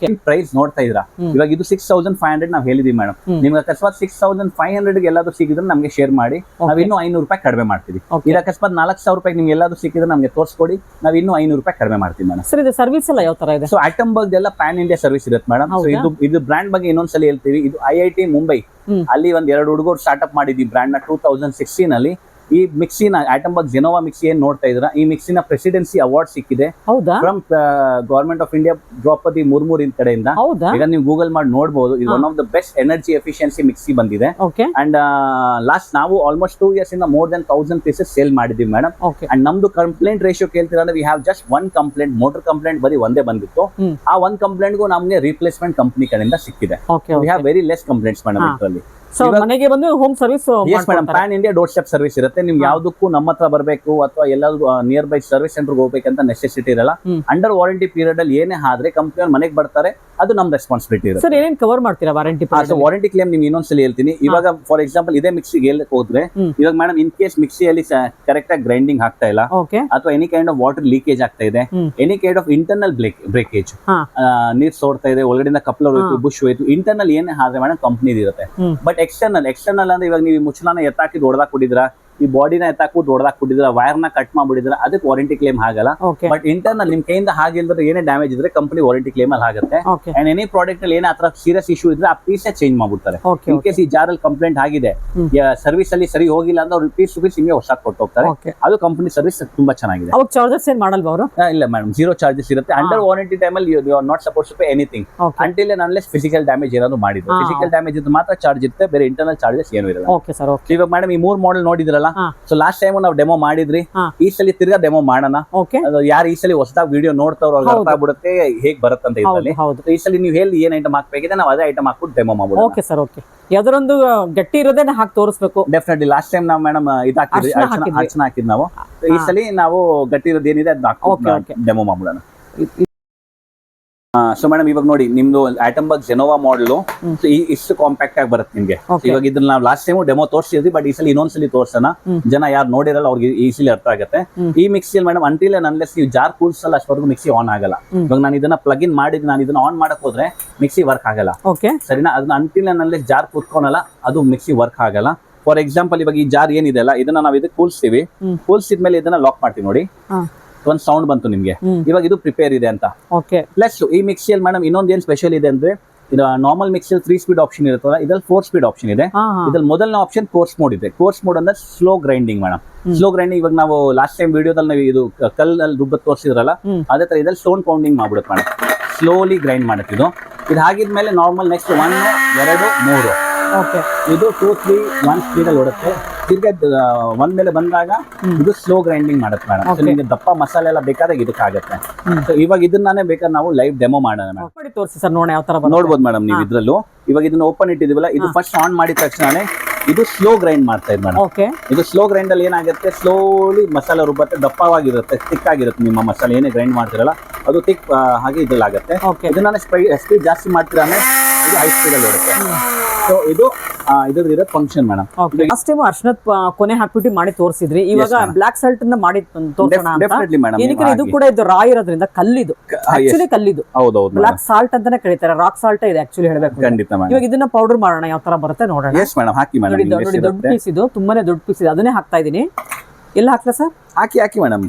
[SPEAKER 2] ಪ್ರೈಸ್ ನೋಡ್ತಾ ಇದ್ರಾ, ಇವಾಗ ಇದು 6,500 ನಾವು ಹೇಳಿದೀವಿ ಮೇಡಮ್. ನಿಮ್ಗೆ ಅಕಸ್ಮಾತ್ 6,500 ಎಲ್ಲಾದ್ರೂ ಸಿಕ್ಕಿದ್ರೆ ನಮ್ಗೆ ಶೇರ್ ಮಾಡಿ, ನಾವ್ ಇನ್ನೂ 500 ರೂಪಾಯಿ ಕಡಿಮೆ ಮಾಡ್ತೀವಿ. ಇದು ಅಕಸ್ಮಾತ್ 4,000 ರೂಪಾಯಿ ನಿಮ್ಗೆ ಎಲ್ಲಾದ್ರೂ ಸಿಕ್ಕಿದ್ರೆ ನಮ್ಗೆ ತೋರಿಸ್ಕೊಡಿ, ನಾವ್ ಇನ್ನೂ 500 ರೂಪಾಯಿ ಕಡಿಮೆ ಮಾಡ್ತೀವಿ ಮೇಡಮ್.
[SPEAKER 1] ಸರ್, ಇದು ಸರ್ವಿಸ್ ಎಲ್ಲ ಯಾವ ತರ ಇದೆ?
[SPEAKER 2] ಸೊ ಆಟಂಬರ್ಗ್ ಎಲ್ಲ ಪ್ಯಾನ್ ಇಂಡಿಯಾ ಸರ್ವಿಸ್ ಇರುತ್ತೆ ಮೇಡಮ್. ಸೊ ಇದು ಬ್ರಾಂಡ್ ಬಗ್ಗೆ ಇನ್ನೊಂದ್ಸಲ ಹೇಳ್ತೀವಿ. ಇದು IIT ಮುಂಬೈ ಅಲ್ಲಿ ಒಂದ್ 2 ಹುಡುಗರು ಸ್ಟಾರ್ಟ್ಅಪ್ ಮಾಡಿದ್ವಿ ಬ್ರಾಂಡ್ ನ 2016 ಅಲ್ಲಿ. ಈ ಮಿಕ್ಸಿನ ಆಟಂಬರ್ಗ್ ಜೆನೋವಾ ಮಿಕ್ಸಿ ಏನ್ ನೋಡ್ತಾ ಇದ್ರ, ಈ ಮಿಕ್ಸಿನ ಪ್ರೆಸಿಡೆನ್ಸಿ ಅವಾರ್ಡ್ ಸಿಕ್ಕಿದೆ from government of India, Draupadi Murmu ಕಡೆಯಿಂದ. ಈಗ ನೀವು ಗೂಗಲ್ ಮಾಡಿ ನೋಡಬಹುದು. ಇದು one of the best energy efficiency mixie ಬಂದಿದೆ. ಅಂಡ್ ಲಾಸ್ಟ್ ನಾವು ಆಲ್ಮೋಸ್ಟ್ 2 years ಇಂದ ಮೋರ್ ದೆನ್ 1000 ಪೀಸಸ್ ಸೇಲ್ ಮಾಡಿದ್ವಿ ಮೇಡಮ್. ಅಂಡ್ ನಮ್ದು ಕಂಪ್ಲೇಂಟ್ ರೇಷಿಯೋ ಕೇಳ್ತೀರಾ ಅಂದ್ರೆ we have just 1 complaint. Motor complaint ಬರೀ ಒಂದೇ ಬಂದಿತ್ತು. ಆ 1 ಕಂಪ್ಲೇಂಟ್ಗೂ ನಮ್ಗೆ ರಿಪ್ಲೇಸ್ಮೆಂಟ್ ಕಂಪನಿ ಕಡೆಯಿಂದ ಸಿಕ್ಕಿದೆ. We have very less complaints madam ಇದರಲ್ಲಿ.
[SPEAKER 1] ಸೊ ಮನೆಗೆ ಬಂದು home service
[SPEAKER 2] PAN India door step service ಇರುತ್ತೆ. ನಿಮ್ಗೆ ಯಾವ್ದಕ್ಕೂ ನಮ್ಮ ಹತ್ರ ಬರಬೇಕು ಅಥವಾ ಎಲ್ಲಾದ್ರೂ ನಿಯರ್ ಬೈ ಸರ್ವಿಸ್ ಸೆಂಟರ್ ಹೋಗ್ಬೇಕಂತ ನೆಸೆಸಿಟಿ ಇರಲ್ಲ. ಅಂಡರ್ ವಾರಂಟಿ ಪೀರಿಯಡ್ ಅಲ್ಲಿ ಏನೇ ಆದ್ರೆ ಕಂಪ್ನಿ ಮನೆಗೆ ಬರ್ತಾರೆ, ಅದು ನಮ್ ರೆಸ್ಪಾನ್ಸಿಬಿಲಿಟಿ ಇರುತ್ತೆ.
[SPEAKER 1] ಸರ್ ಏನೇನ್ ಕವರ್ ಮಾಡ್ತೀರಾ ವಾರಂಟಿ?
[SPEAKER 2] ವಾರಂಟಿ ಕ್ಲೇಮ್ ನಿಮ್ಗೆ ಇನ್ನೊಂದ್ಸಲಿ ಹೇಳ್ತೀನಿ. ಇವಾಗ ಫಾರ್ ಎಕ್ಸಾಂಪಲ್ ಇದೇ ಮಿಕ್ಸಿಗೆ ಹೇಳಕ್ ಹೋದ್ರೆ, ಇವಾಗ ಮೇಡಮ್ ಇನ್ ಕೇಸ್ ಮಿಕ್ಸಿಯಲ್ಲಿ ಕರೆಕ್ಟ್ ಆಗಿ ಗ್ರೈಂಡಿಂಗ್ ಆಗ್ತಾ ಇಲ್ಲ, ಅಥವಾ any kind of water leakage ಆಗ್ತಾ ಇದೆ, any kind of internal breakage, ನೀರ್ ಸೋರ್ತಾ ಇದೆ, ಒಳಗಡೆ ಕಪ್ಲರ್ ಹೋಯ್ತು, ಬುಷ್ ಹೋಯ್ತು, ಇಂಟರ್ನಲ್ ಏನೇ ಆದ್ರೆ ಮೇಡಮ್ ಕಂಪ್ನಿದ್ ಇರುತ್ತೆ. ಬಟ್ ಎಕ್ಸ್ಟರ್ನಲ್ ಅಂದ್ರೆ ಇವಾಗ ನೀವು ಮುಚ್ಚಳನ ಎತ್ತಾಕಿ ಹೊಡೆದಾಕ್ ಕೊಟ್ಟಿದ್ರ, ಈ ಬಾಡಿನ ಎತ್ತಾಕು ಹೊಡೆದಾಕ್ ಕೊಟ್ಟಿದ್ರ, ವೈರ್ ನ ಕಟ್ ಮಾಡ್ಬಿಟ್ಟಿದ್ರ, ಅದಕ್ಕೆ ವಾರಂಟಿ ಕ್ಲೇಮ್ ಆಗಲ್ಲ. ಬಟ್ ಇಂಟರ್ನಲ್ ನಿಮ್ ಕೈಯಿಂದ ಹಾಗಿಲ್ದ್ರೆ ಏನೇ ಡ್ಯಾಮೇಜ್ ಇದ್ರೆ ಕಂಪನಿ ವಾರಂಟಿ ಕ್ಲೇಮ್ ಅಲ್ಲಿ ಆಗುತ್ತೆ. ಅಂಡ್ ಎನಿ ಪ್ರಾಡಕ್ಟ್ ಅಲ್ಲಿ ಏನೇ ಆತರ ಸೀರಿಯಸ್ ಇಶ್ಯೂ ಇದ್ರೆ ಆ ಪೀಸ್ ಚೇಂಜ್ ಮಾಡ್ಬಿಡ್ತಾರೆ. ಇನ್ ಕೇಸ್ ಈ ಜಾರ್ ಅಲ್ಲಿ ಕಂಪ್ಲೇಂಟ್ ಆಗಿದೆ, ಸರ್ವಿಸ್ ಅಲ್ಲಿ ಸರಿ ಹೋಗಿಲ್ಲ ಅಂದ್ರೆ ಅವ್ರು ಪೀಸ್ ಟು ಪೀಸ್ ನಿಮಗೆ ಹೊಸ ಕೊಟ್ಟು ಹೋಗ್ತಾರೆ. ಅದು ಕಂಪನಿ ಸರ್ವಿಸ್ ತುಂಬಾ ಚೆನ್ನಾಗಿದೆ.
[SPEAKER 1] ಅವಾಗ ಚಾರ್ಜಸ್ ಏನ್ ಮಾಡಲ್ವಾ ಅವರು?
[SPEAKER 2] ಇಲ್ಲ ಮೇಡಮ್, ಜೀರೋ ಚಾರ್ಜಸ್ ಇರುತ್ತೆ. ಅಂಡರ್ ವಾರಂಟಿ ಟೈಮ್ ಅಲ್ಲಿ you are not suppose to pay anything until and unless physical damage ಏನಾದ್ರು ಮಾಡಿದ್ರು. ಫಿಸಿಕಲ್ ಡ್ಯಾಮೇಜ್ ಇದ್ದು ಮಾತ್ರ ಚಾರ್ಜ್ ಇರುತ್ತೆ, ಬೇರೆ ಇಂಟರ್ನಲ್ ಚಾರ್ಜಸ್ ಏನು ಇರಲ್ಲ. ಇವಾಗ ಮೇಡಮ್ ಈ 3 ಮಾಡೆಲ್ ನೋಡಿದ್ರಲ್ಲ, ಸೊ ಲಾಸ್ಟ್ ಟೈಮ್ ನಾವು ಡೆಮೋ ಮಾಡಿದ್ರಿ, ಈ ಸಲ ತಿರ್ಗಾ ಡೆಮೋ ಮಾಡೋಣ. ಯಾರು ಈ ಸಲ ಹೊಸದಾಗಿ ವಿಡಿಯೋ ನೋಡ್ತಾರೋ ಅವ್ರಿಗೆ ಅರ್ಥ ಆಗ್ಬಿಡುತ್ತೆ ಹೇಗ್ ಬರುತ್ತಂತ. ಈ ಸಲ ನೀವು ಹೇಳಿ ಏನ್ ಐಟಮ್ ಹಾಕ್ಬೇಕಿದೆ, ನಾವು ಅದೇ ಐಟಮ್ ಹಾಕ್ಬಿಟ್ಟು ಡೆಮೋ ಮಾಡ್ಬೋದು.
[SPEAKER 1] Okay sir, okay. ಯಾವ್ದೊಂದು ಗಟ್ಟಿ ಇರೋದೇನೆ ಹಾಕಿ ತೋರಿಸ್ಬೇಕು.
[SPEAKER 2] ಡೆಫಿನೆಟ್ಲಿ ಲಾಸ್ಟ್ ಟೈಮ್ ನಾವು ಮೇಡಮ್ ಇದಾಕಿದ್ವಿ, ಅರ್ಚನ ಹಾಕಿದ್ ನಾವು. ಈ ಸಲ ನಾವು ಗಟ್ಟಿ ಇರೋದು ಏನಿದೆ ಅದನ್ನ ಡೆಮೋ ಮಾಡ್ಬಿಡೋಣ. ಸೊ ಮೇಡಮ್ ಇವಾಗ ನೋಡಿ, ನಿಮ್ದು ಆಟಂಬರ್ಗ್ ಜೆನೋವಾ ಮಾಡಲು ಇಷ್ಟು ಕಾಂಪ್ಯಾಕ್ಟ್ ಆಗಿ ಬರುತ್ತೆ ನಿಮ್ಗೆ. ಇವಾಗ ಇದನ್ನ ನಾವು ಲಾಸ್ಟ್ ಟೈಮ್ ಡೆಮೋ ತೋರಿಸಿದ್ವಿ, ಬಟ್ ಈ ಸಲ ಇನ್ನೊಂದ್ಸಲಿ ತೋರ್ಸೋಣ. ಜನ ಯಾರು ನೋಡಿರಲ್ಲ ಅವ್ರಿಗೆ ಈಸಿಲಿ ಅರ್ಥ ಆಗುತ್ತೆ. ಈ ಮಿಕ್ಸಿಯಲ್ಲಿ ಮೇಡಮ್ ಅಂಟಿಲ್ ಅನ್ಲೆಸ್ ನೀವು ಜಾರ್ ಕೂಲ್ಸಲ್ಲ ಅಷ್ಟವರೆಗೂ ಮಿಕ್ಸಿ ಆನ್ ಆಗಲ್ಲ. ಇವಾಗ ನಾನು ಇದನ್ನ ಪ್ಲಗ್ ಇನ್ ಮಾಡಿದ್, ನಾನು ಇದನ್ನ ಆನ್ ಮಾಡಕ್ ಹೋದ್ರೆ ಮಿಕ್ಸಿ ವರ್ಕ್ ಆಗಲ್ಲ. ಸರಿನಾ? ಅದನ್ನ ಅಂಟಿಲ್ ಅನ್ಲೆಸ್ ಜಾರ್ ಕೂತ್ಕೊಳಲ್ಲ, ಅದು ಮಿಕ್ಸಿ ವರ್ಕ್ ಆಗಲ್ಲ. ಫಾರ್ ಎಕ್ಸಾಂಪಲ್ ಇವಾಗ ಈ ಜಾರ್ ಏನಿದೆ ಅಲ್ಲ, ಇದನ್ನ ನಾವು ಇದಕ್ಕೆ ಕೂಲ್ಸ್ತೀವಿ, ಕೂಲ್ಸಿದ್ಮೇಲೆ ಇದನ್ನ ಲಾಕ್ ಮಾಡ್ತೀವಿ ನೋಡಿ, ಒಂದ್ ಸೌಂಡ್ ಬಂತು ನಿಮ್ಗೆ. ಇವಾಗ ಇದು ಪ್ರಿಪೇರ್ ಇದೆ ಅಂತ. ಪ್ಲಸ್ ಈ ಮಿಕ್ಸಿಯಲ್ಲಿ ಮೇಡಮ್ ಇನ್ನೊಂದು ಏನ್ ಸ್ಪೆಷಲ್ ಇದೆ ಅಂದ್ರೆ, ಇದು ನಾರ್ಮಲ್ ಮಿಕ್ಸಿಯಲ್ಲಿ 3 ಸ್ಪೀಡ್ ಆಪ್ಷನ್ ಇರುತ್ತಲ್ಲ, ಇದ್ರಲ್ಲಿ 4 ಸ್ಪೀಡ್ ಆಪ್ಷನ್ ಇದೆ. ಇದ್ರಲ್ಲಿ ಮೊದಲನೇ ಆಪ್ಷನ್ ಕೋರ್ಸ್ ಮೋಡ್ ಇದೆ. ಕೋರ್ಸ್ ಮೋಡ್ ಅಂದ್ರೆ slow grinding madam. Slow grinding ಇವಾಗ ನಾವು ಲಾಸ್ಟ್ ಟೈಮ್ ವಿಡಿಯೋದಲ್ಲಿ ನಾವು ಇದು ಕಲ್ಲಲ್ಲಿ ರುಬ್ಬತ್ ತೋರಿಸಿದ್ರಲ್ಲ, ಅದೇ ತರ ಇದ್ರಲ್ಲಿ ಸ್ಟೋನ್ ಪೌಂಡಿಂಗ್ ಮಾಡ್ಬಿಡುತ್ತೆ ಮೇಡಮ್. ಸ್ಲೋಲಿ ಗ್ರೈಂಡ್ ಮಾಡುತ್ತೆ ಇದು ಹಾಗಿದ್ಮೇಲೆ ನಾರ್ಮಲ್ ನೆಕ್ಸ್ಟ್ 1, 2, 3 ಇದು 2, 3 1 ಸ್ಪೀಡ್ ಅಲ್ಲಿ ಓಡುತ್ತೆ. ತಿರ್ಗಾ 1 ಮೇಲೆ ಬಂದಾಗ ಇದು ಸ್ಲೋ ಗ್ರೈಂಡಿಂಗ್ ಮಾಡುತ್ತೆ ಮೇಡಮ್. ಸೊ ನಿಮಗೆ ದಪ್ಪ ಮಸಾಲೆ ಎಲ್ಲ ಬೇಕಾದಾಗ ಇದಕ್ಕಾಗುತ್ತೆ. ಸೊ ಇವಾಗ ಇದನ್ನಾನೇ ಬೇಕಾದ್ರೆ ನಾವು ಲೈವ್ ಡೆಮೋ ಮಾಡೋಣ ಮೇಡಮ್.
[SPEAKER 1] ತೋರಿಸಿ ಸರ್, ನೋಡಿ ಯಾವ ತರ
[SPEAKER 2] ನೋಡ್ಬೋದು ಮೇಡಮ್ ನೀವು ಇದ್ರಲ್ಲೂ. ಇವಾಗ ಇದನ್ನ ಓಪನ್ ಇಟ್ಟಿದೀವಲ್ಲ, ಇದು ಫಸ್ಟ್ ಆನ್ ಮಾಡಿದ ತಕ್ಷಣನೇ ಇದು ಸ್ಲೋ ಗ್ರೈಂಡ್ ಮಾಡ್ತಾ ಇದೆ ಮೇಡಮ್. ಇದು ಸ್ಲೋ ಗ್ರೈಂಡ್ ಅಲ್ಲಿ ಏನಾಗುತ್ತೆ, ಸ್ಲೋಲಿ ಮಸಾಲೆ ರುಬ್ಬತ್ತೆ, ದಪ್ಪವಾಗಿರುತ್ತೆ, ತಿಕ್ ಆಗಿರುತ್ತೆ. ನಿಮ್ಮ ಮಸಾಲೆ ಏನೇ ಗ್ರೈಂಡ್ ಮಾಡ್ತಿರಲ್ಲ ಅದು ತಿಕ್ ಹಾಗೆ ಇದ್ರಲ್ಲಾಗುತ್ತೆ. ಇದನ್ನ ಸ್ಪೀಡ್ ಜಾಸ್ತಿ ಮಾಡ್ತೀರಾ ಅಂದ್ರೆ ಇದು ಹೈ ಸ್ಪೀಡ್ ಅಲ್ಲಿ ಇರುತ್ತೆ. ಸೊ ಇದು ಇದ್ರ ಫಂಕ್ಷನ್ ಮೇಡಮ್.
[SPEAKER 1] ಲಾಸ್ಟ್ ಟೈಮ್ ಅರ್ಶನದ ಕೊನೆ ಹಾಕ್ಬಿಟ್ಟು ಮಾಡಿ ತೋರಿಸಿದ್ರಿ, ಇವಾಗ ಬ್ಲಾಕ್ ಸಾಲ್ಟ್ ನ ಮಾಡಿ ತೋರಿಸೋಣ ಅಂತ. ಇದು ಕೂಡ ಇದು ರಾ ಇರೋದ್ರಿಂದ ಕಲ್ಲಿದು, ಆಕ್ಚುಲಿ ಕಲ್ಲಿದು. ಬ್ಲಾಕ್ ಸಾಲ್ಟ್ ಅಂತಾನೆ ಕರೀತಾರೆ, ರಾಕ್ ಸಾಲ್ಟ್ ಇದೆ ಆಕ್ಚುಲಿ ಹೇಳ್ಬೇಕು. ಇವಾಗ ಇದನ್ನ ಪೌಡರ್ ಮಾಡೋಣ, ಯಾವ ತರ ಬರುತ್ತೆ ನೋಡೋಣ. ನೋಡಿ ದೊಡ್ಡ ಪೀಸ್ ಇದು, ತುಂಬಾನೇ ದೊಡ್ಡ ಪೀಸ್ ಇದೆ, ಅದನ್ನೇ ಹಾಕ್ತಾ ಇದೀನಿ. ಎಲ್ಲ ಹಾಕ್ಲಾ ಸರ್?
[SPEAKER 2] ಹಾಕಿ ಮೇಡಮ್,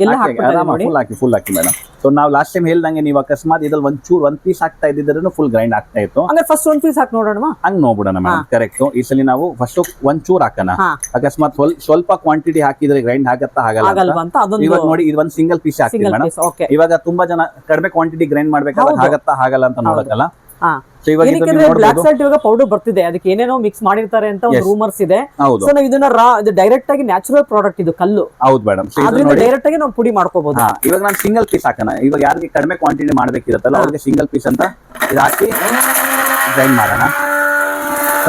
[SPEAKER 1] ಎಲ್ಲ ಹಾಕಿ
[SPEAKER 2] ಫುಲ್ ಹಾಕಿ ಮೇಡಮ್. ಸೊ ನಾವು ಲಾಸ್ಟ್ ಟೈಮ್ ಹೇಳ್ದಂಗೆ ನೀವು ಅಕಸ್ಮಾತ್ ಇದ್ರಲ್ಲಿ ಒಂದ್ ಪೀಸ್ ಹಾಕ್ತಾ ಇದ್ದಿದ್ರು ಫುಲ್ ಗ್ರೈಂಡ್ ಆಗ್ತಾ ಇತ್ತು.
[SPEAKER 1] ಅಂದ್ರೆ ಫಸ್ಟ್ 1 ಪೀಸ್ ಹಾಕಿ ನೋಡೋಣ,
[SPEAKER 2] ಹಂಗ್ ನೋಡ್ಬಿಡೋಣ ಮೇಡಮ್. ಕರೆಕ್ಟ್. ಈ ಸಲ ನಾವು ಫಸ್ಟ್ ಒಂಚೂರು ಹಾಕೋಣ. ಅಕಸ್ಮಾತ್ ಸ್ವಲ್ಪ ಕ್ವಾಂಟಿಟಿ ಹಾಕಿದ್ರೆ ಗ್ರೈಂಡ್ ಆಗತ್ತಾ ಆಗಲ್ಲ ಅಂತ. ಇವಾಗ ನೋಡಿ, ಇದು ಒಂದ್ ಸಿಂಗಲ್ ಪೀಸ್ ಹಾಕ್ತೀವಿ ಮೇಡಮ್. ಇವಾಗ ತುಂಬಾ ಜನ ಕಡಿಮೆ ಕ್ವಾಂಟಿಟಿ ಗ್ರೈಂಡ್ ಮಾಡ್ಬೇಕಾದ್ರೆ ಆಗತ್ತಾ ಆಗಲ್ಲ ಅಂತ ನೋಡಕ್ಕಲ್ಲ.
[SPEAKER 1] ಬ್ಲಾಕ್ ಸಾಲ್ಟ್ ಇವಾಗ ಪೌಡರ್ ಬರ್ತಿದೆ, ಅದಕ್ಕೆ ಏನೇನೋ ಮಿಕ್ಸ್ ಮಾಡಿರ್ತಾರೆ ಅಂತ ಒಂದು ರೂಮರ್ಸ್ ಇದೆ. ಸೊ ನಾವು ಇದನ್ನ ಡೈರೆಕ್ಟ್ ಆಗಿ ನ್ಯಾಚುರಲ್ ಪ್ರಾಡಕ್ಟ್ ಇದು ಕಲ್ಲು.
[SPEAKER 2] ಹೌದು ಮೇಡಮ್,
[SPEAKER 1] ಡೈರೆಕ್ಟ್ ಆಗಿ ನಾವು ಪುಡಿ ಮಾಡ್ಕೋಬಹುದು.
[SPEAKER 2] ಇವಾಗ ನಾನು ಸಿಂಗಲ್ ಪೀಸ್ ಹಾಕೋಣ. ಇವಾಗ ಯಾರಿಗೆ ಕಡಿಮೆ ಕ್ವಾಂಟಿಟಿ ಮಾಡ್ಬೇಕಿರುತ್ತಲ್ಲ ಅವ್ರಿಗೆ ಸಿಂಗಲ್ ಪೀಸ್ ಅಂತ ಇದು ಹಾಕಿ ಗ್ರೈಂಡ್ ಮಾಡೋಣ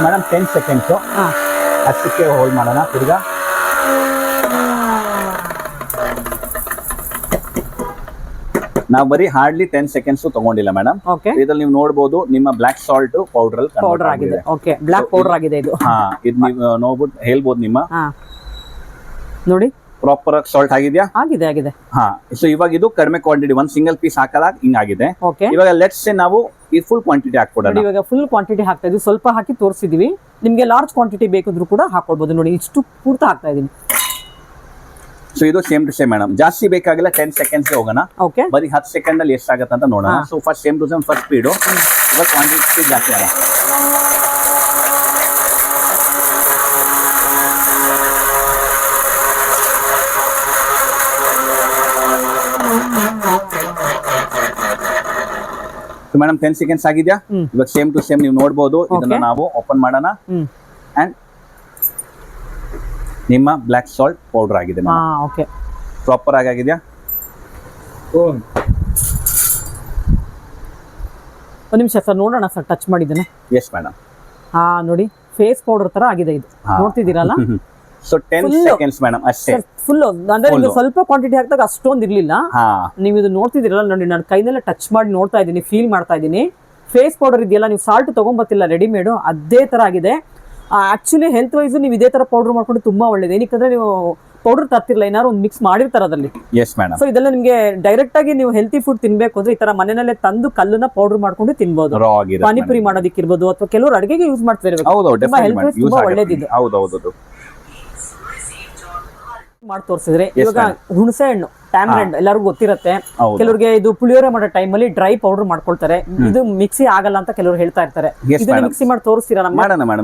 [SPEAKER 2] ಮೇಡಮ್. 10 ಸೆಕೆಂಡ್ಸ್ ಅಷ್ಟಕ್ಕೆ ಹೋಲ್ಡ್ ಮಾಡೋಣ. ತಿರ್ಗಾ ನಾವು ಬರೀ ಹಾರ್ಡ್ಲಿ 10 ಸೆಕೆಂಡ್ಸ್ ತಗೊಂಡಿಲ್ಲ ಮೇಡಮ್. ಇದ್ರಲ್ಲಿ ನೀವು ನೋಡಬಹುದು ನಿಮ್ಮ ಬ್ಲಾಕ್ ಸಾಲ್ಟ್ ಪೌಡರ್
[SPEAKER 1] ಆಗಿದೆ. ಬ್ಲಾಕ್ ಪೌಡರ್ ಆಗಿದೆ ಇದು.
[SPEAKER 2] ಇದು ನೀವು ನೋಡ್ಬಿಟ್ಟು ಹೇಳ್ಬೋದು ನಿಮ್ಮ
[SPEAKER 1] ನೋಡಿ
[SPEAKER 2] ಪ್ರಾಪರ್ ಸಾಲ್ಟ್ ಆಗಿದೆಯಾ?
[SPEAKER 1] ಆಗಿದೆ.
[SPEAKER 2] ಸೊ ಇವಾಗ ಇದು ಕಡಿಮೆ ಕ್ವಾಂಟಿಟಿ, ಒಂದ್ ಸಿಂಗಲ್ ಪೀಸ್ ಹಾಕದಾಗ ಹಿಂಗಾಗಿದೆ. ಇವಾಗ ಲೆಟ್ಸ್ ಸೇ ನಾವು ಇದು ಫುಲ್ ಕ್ವಾಂಟಿಟಿ ಹಾಕ್ಕೊಡೋಣ.
[SPEAKER 1] ಇವಾಗ ಫುಲ್ ಕ್ವಾಂಟಿಟಿ ಹಾಕ್ತಾ ಇದೀವಿ, ಸ್ವಲ್ಪ ಹಾಕಿ ತೋರಿಸಿದೀವಿ. ನಿಮ್ಗೆ ಲಾರ್ಜ್ ಕ್ವಾಂಟಿಟಿ ಬೇಕಿದ್ರು ಕೂಡ ಹಾಕೊಳ್ಬಹುದು. ನೋಡಿ ಇಷ್ಟು ಪೂರ್ತಿ ಹಾಕ್ತಾ ಇದೀನಿ.
[SPEAKER 2] ಸೊ ಇದು ಸೇಮ್ ಟು ಸೇಮ್ ಮೇಡಮ್. ಜಾಸ್ತಿ ಬೇಕಾಗಿಲ್ಲ, 10 ಸೆಕೆಂಡ್ಸ್ ಹೋಗೋಣ. ಬರೀ 10 ಸೆಕೆಂಡ್ ಅಲ್ಲಿ ಎಷ್ಟಾಗತ್ತೆ ಅಂತ ನೋಡೋಣ. So first same to same first speed, ಇವಾಗ ಕ್ವಾಂಟಿಟಿ ಜಾಸ್ತಿ ಆಗ. ಮೇಡಮ್ 10 ಸೆಕೆಂಡ್ಸ್ ಆಗಿದ್ಯಾ? ಇವಾಗ ಸೇಮ್ ಟು ಸೇಮ್ ನೀವು ನೋಡಬಹುದು. ಇದನ್ನ ನಾವು ಓಪನ್ ಮಾಡೋಣ. ಅಂಡ್ ನಿಮ್ಮ ಬ್ಲಾಕ್ ಸಾಲ್ಟ್ ಪೌಡರ್ ಆಗಿದೆ ಪ್ರಾಪರ್ ಆಗಿದೆಯಾ?
[SPEAKER 1] ಒಂದು ನಿಮಿಷ ಸರ್ ನೋಡೋಣ ಸರ್, ಟಚ್ ಮಾಡಿದ್ದೇನೆ.
[SPEAKER 2] Yes madam.
[SPEAKER 1] ನೋಡಿ ಫೇಸ್ ಪೌಡರ್ ತರ ಆಗಿದೆ ಇದು, ನೋಡ್ತಿದ್ದೀರಲ್ಲ.
[SPEAKER 2] ಸೊ 10 ಸೆಕೆಂಡ್ಸ್ ಮೇಡಮ್ ಅಷ್ಟೇ.
[SPEAKER 3] ಫುಲ್ ಅಂದ್ರೆ ನಿಮ್ಗೆ ಸ್ವಲ್ಪ ಕ್ವಾಂಟಿಟಿ ಹಾಕಿದಾಗ ಅಷ್ಟೊಂದು ಇರ್ಲಿಲ್ಲ. ನೀವು ಇದು ನೋಡ್ತಿದ್ದೀರಲ್ಲ ನೋಡಿ, ನಾನು ಕೈನೆಲ್ಲ ಟಚ್ ಮಾಡಿ ನೋಡ್ತಾ ಇದ್ದೀನಿ, ಫೀಲ್ ಮಾಡ್ತಾ ಇದ್ದೀನಿ. ಫೇಸ್ ಪೌಡರ್ ಇದೆಯಲ್ಲ, ನೀವು ಸಾಲ್ಟ್ ತಗೊಂಬತ್ತಿಲ್ಲ ರೆಡಿಮೇಡ್, ಅದೇ ತರ ಆಗಿದೆ. ಆಕ್ಚುಲಿ ಹೆಲ್ತ್ ವೈಸ್ ನೀವು ಇದೇ ತರ ಪೌಡರ್ ಮಾಡ್ಕೊಂಡು ತುಂಬಾ ಒಳ್ಳೇದು. ಏನಕ್ಕಂದ್ರೆ ನೀವು ಪೌಡರ್ ತರ್ತಿರಲ್ಲ, ಏನಾದ್ರು ಒಂದು ಮಿಕ್ಸ್ ಮಾಡಿರ್ತಾರೆ ಅದರಲ್ಲಿ. ಸೊ ಇದೆಲ್ಲ ನಿಮ್ಗೆ ಡೈರೆಕ್ಟ್ ಆಗಿ ನೀವು ಹೆಲ್ತಿ ಫುಡ್ ತಿನ್ಬೇಕು ಅಂದ್ರೆ ಈ ತರ ಮನೆಯಲ್ಲೇ ತಂದು ಕಲ್ಲನ್ನ ಪೌಡರ್ ಮಾಡ್ಕೊಂಡು ತಿನ್ಬಹುದು. ಪಾನಿಪುರಿ ಮಾಡೋದಿಕ್ಕಿರ್ಬೋದು ಅಥವಾ ಕೆಲವರು ಅಡಿಗೆಗೆ ಯೂಸ್ ಮಾಡ್ತಾರೆ. ತುಂಬಾ ಹೆಲ್ತ್ ವೈಸ್ ತುಂಬಾ ಒಳ್ಳೇದಿದೆ. ಮಾಡಿ ತೋರಿಸಿದ್ರೆ ಇವಾಗ ಹುಣಸೆ ಹಣ್ಣು ಟ್ಯಾಮ್ರೆಂಡ್ ಎಲ್ಲರಿಗೂ ಗೊತ್ತಿರುತ್ತೆ. ಕೆಲವರಿಗೆ ಇದು ಪುಳಿಯೋರೆ ಮಾಡೋ ಟೈಮಲ್ಲಿ ಡ್ರೈ ಪೌಡರ್ ಮಾಡ್ಕೊಳ್ತಾರೆ. ಇದು ಮಿಕ್ಸಿ ಆಗಲ್ಲ ಅಂತ ಕೆಲವರು ಹೇಳ್ತಾ ಇರ್ತಾರೆ. ಇದನ್ನ ಮಿಕ್ಸಿ ಮಾಡಿ ತೋರಿಸ್ತೀರಾ?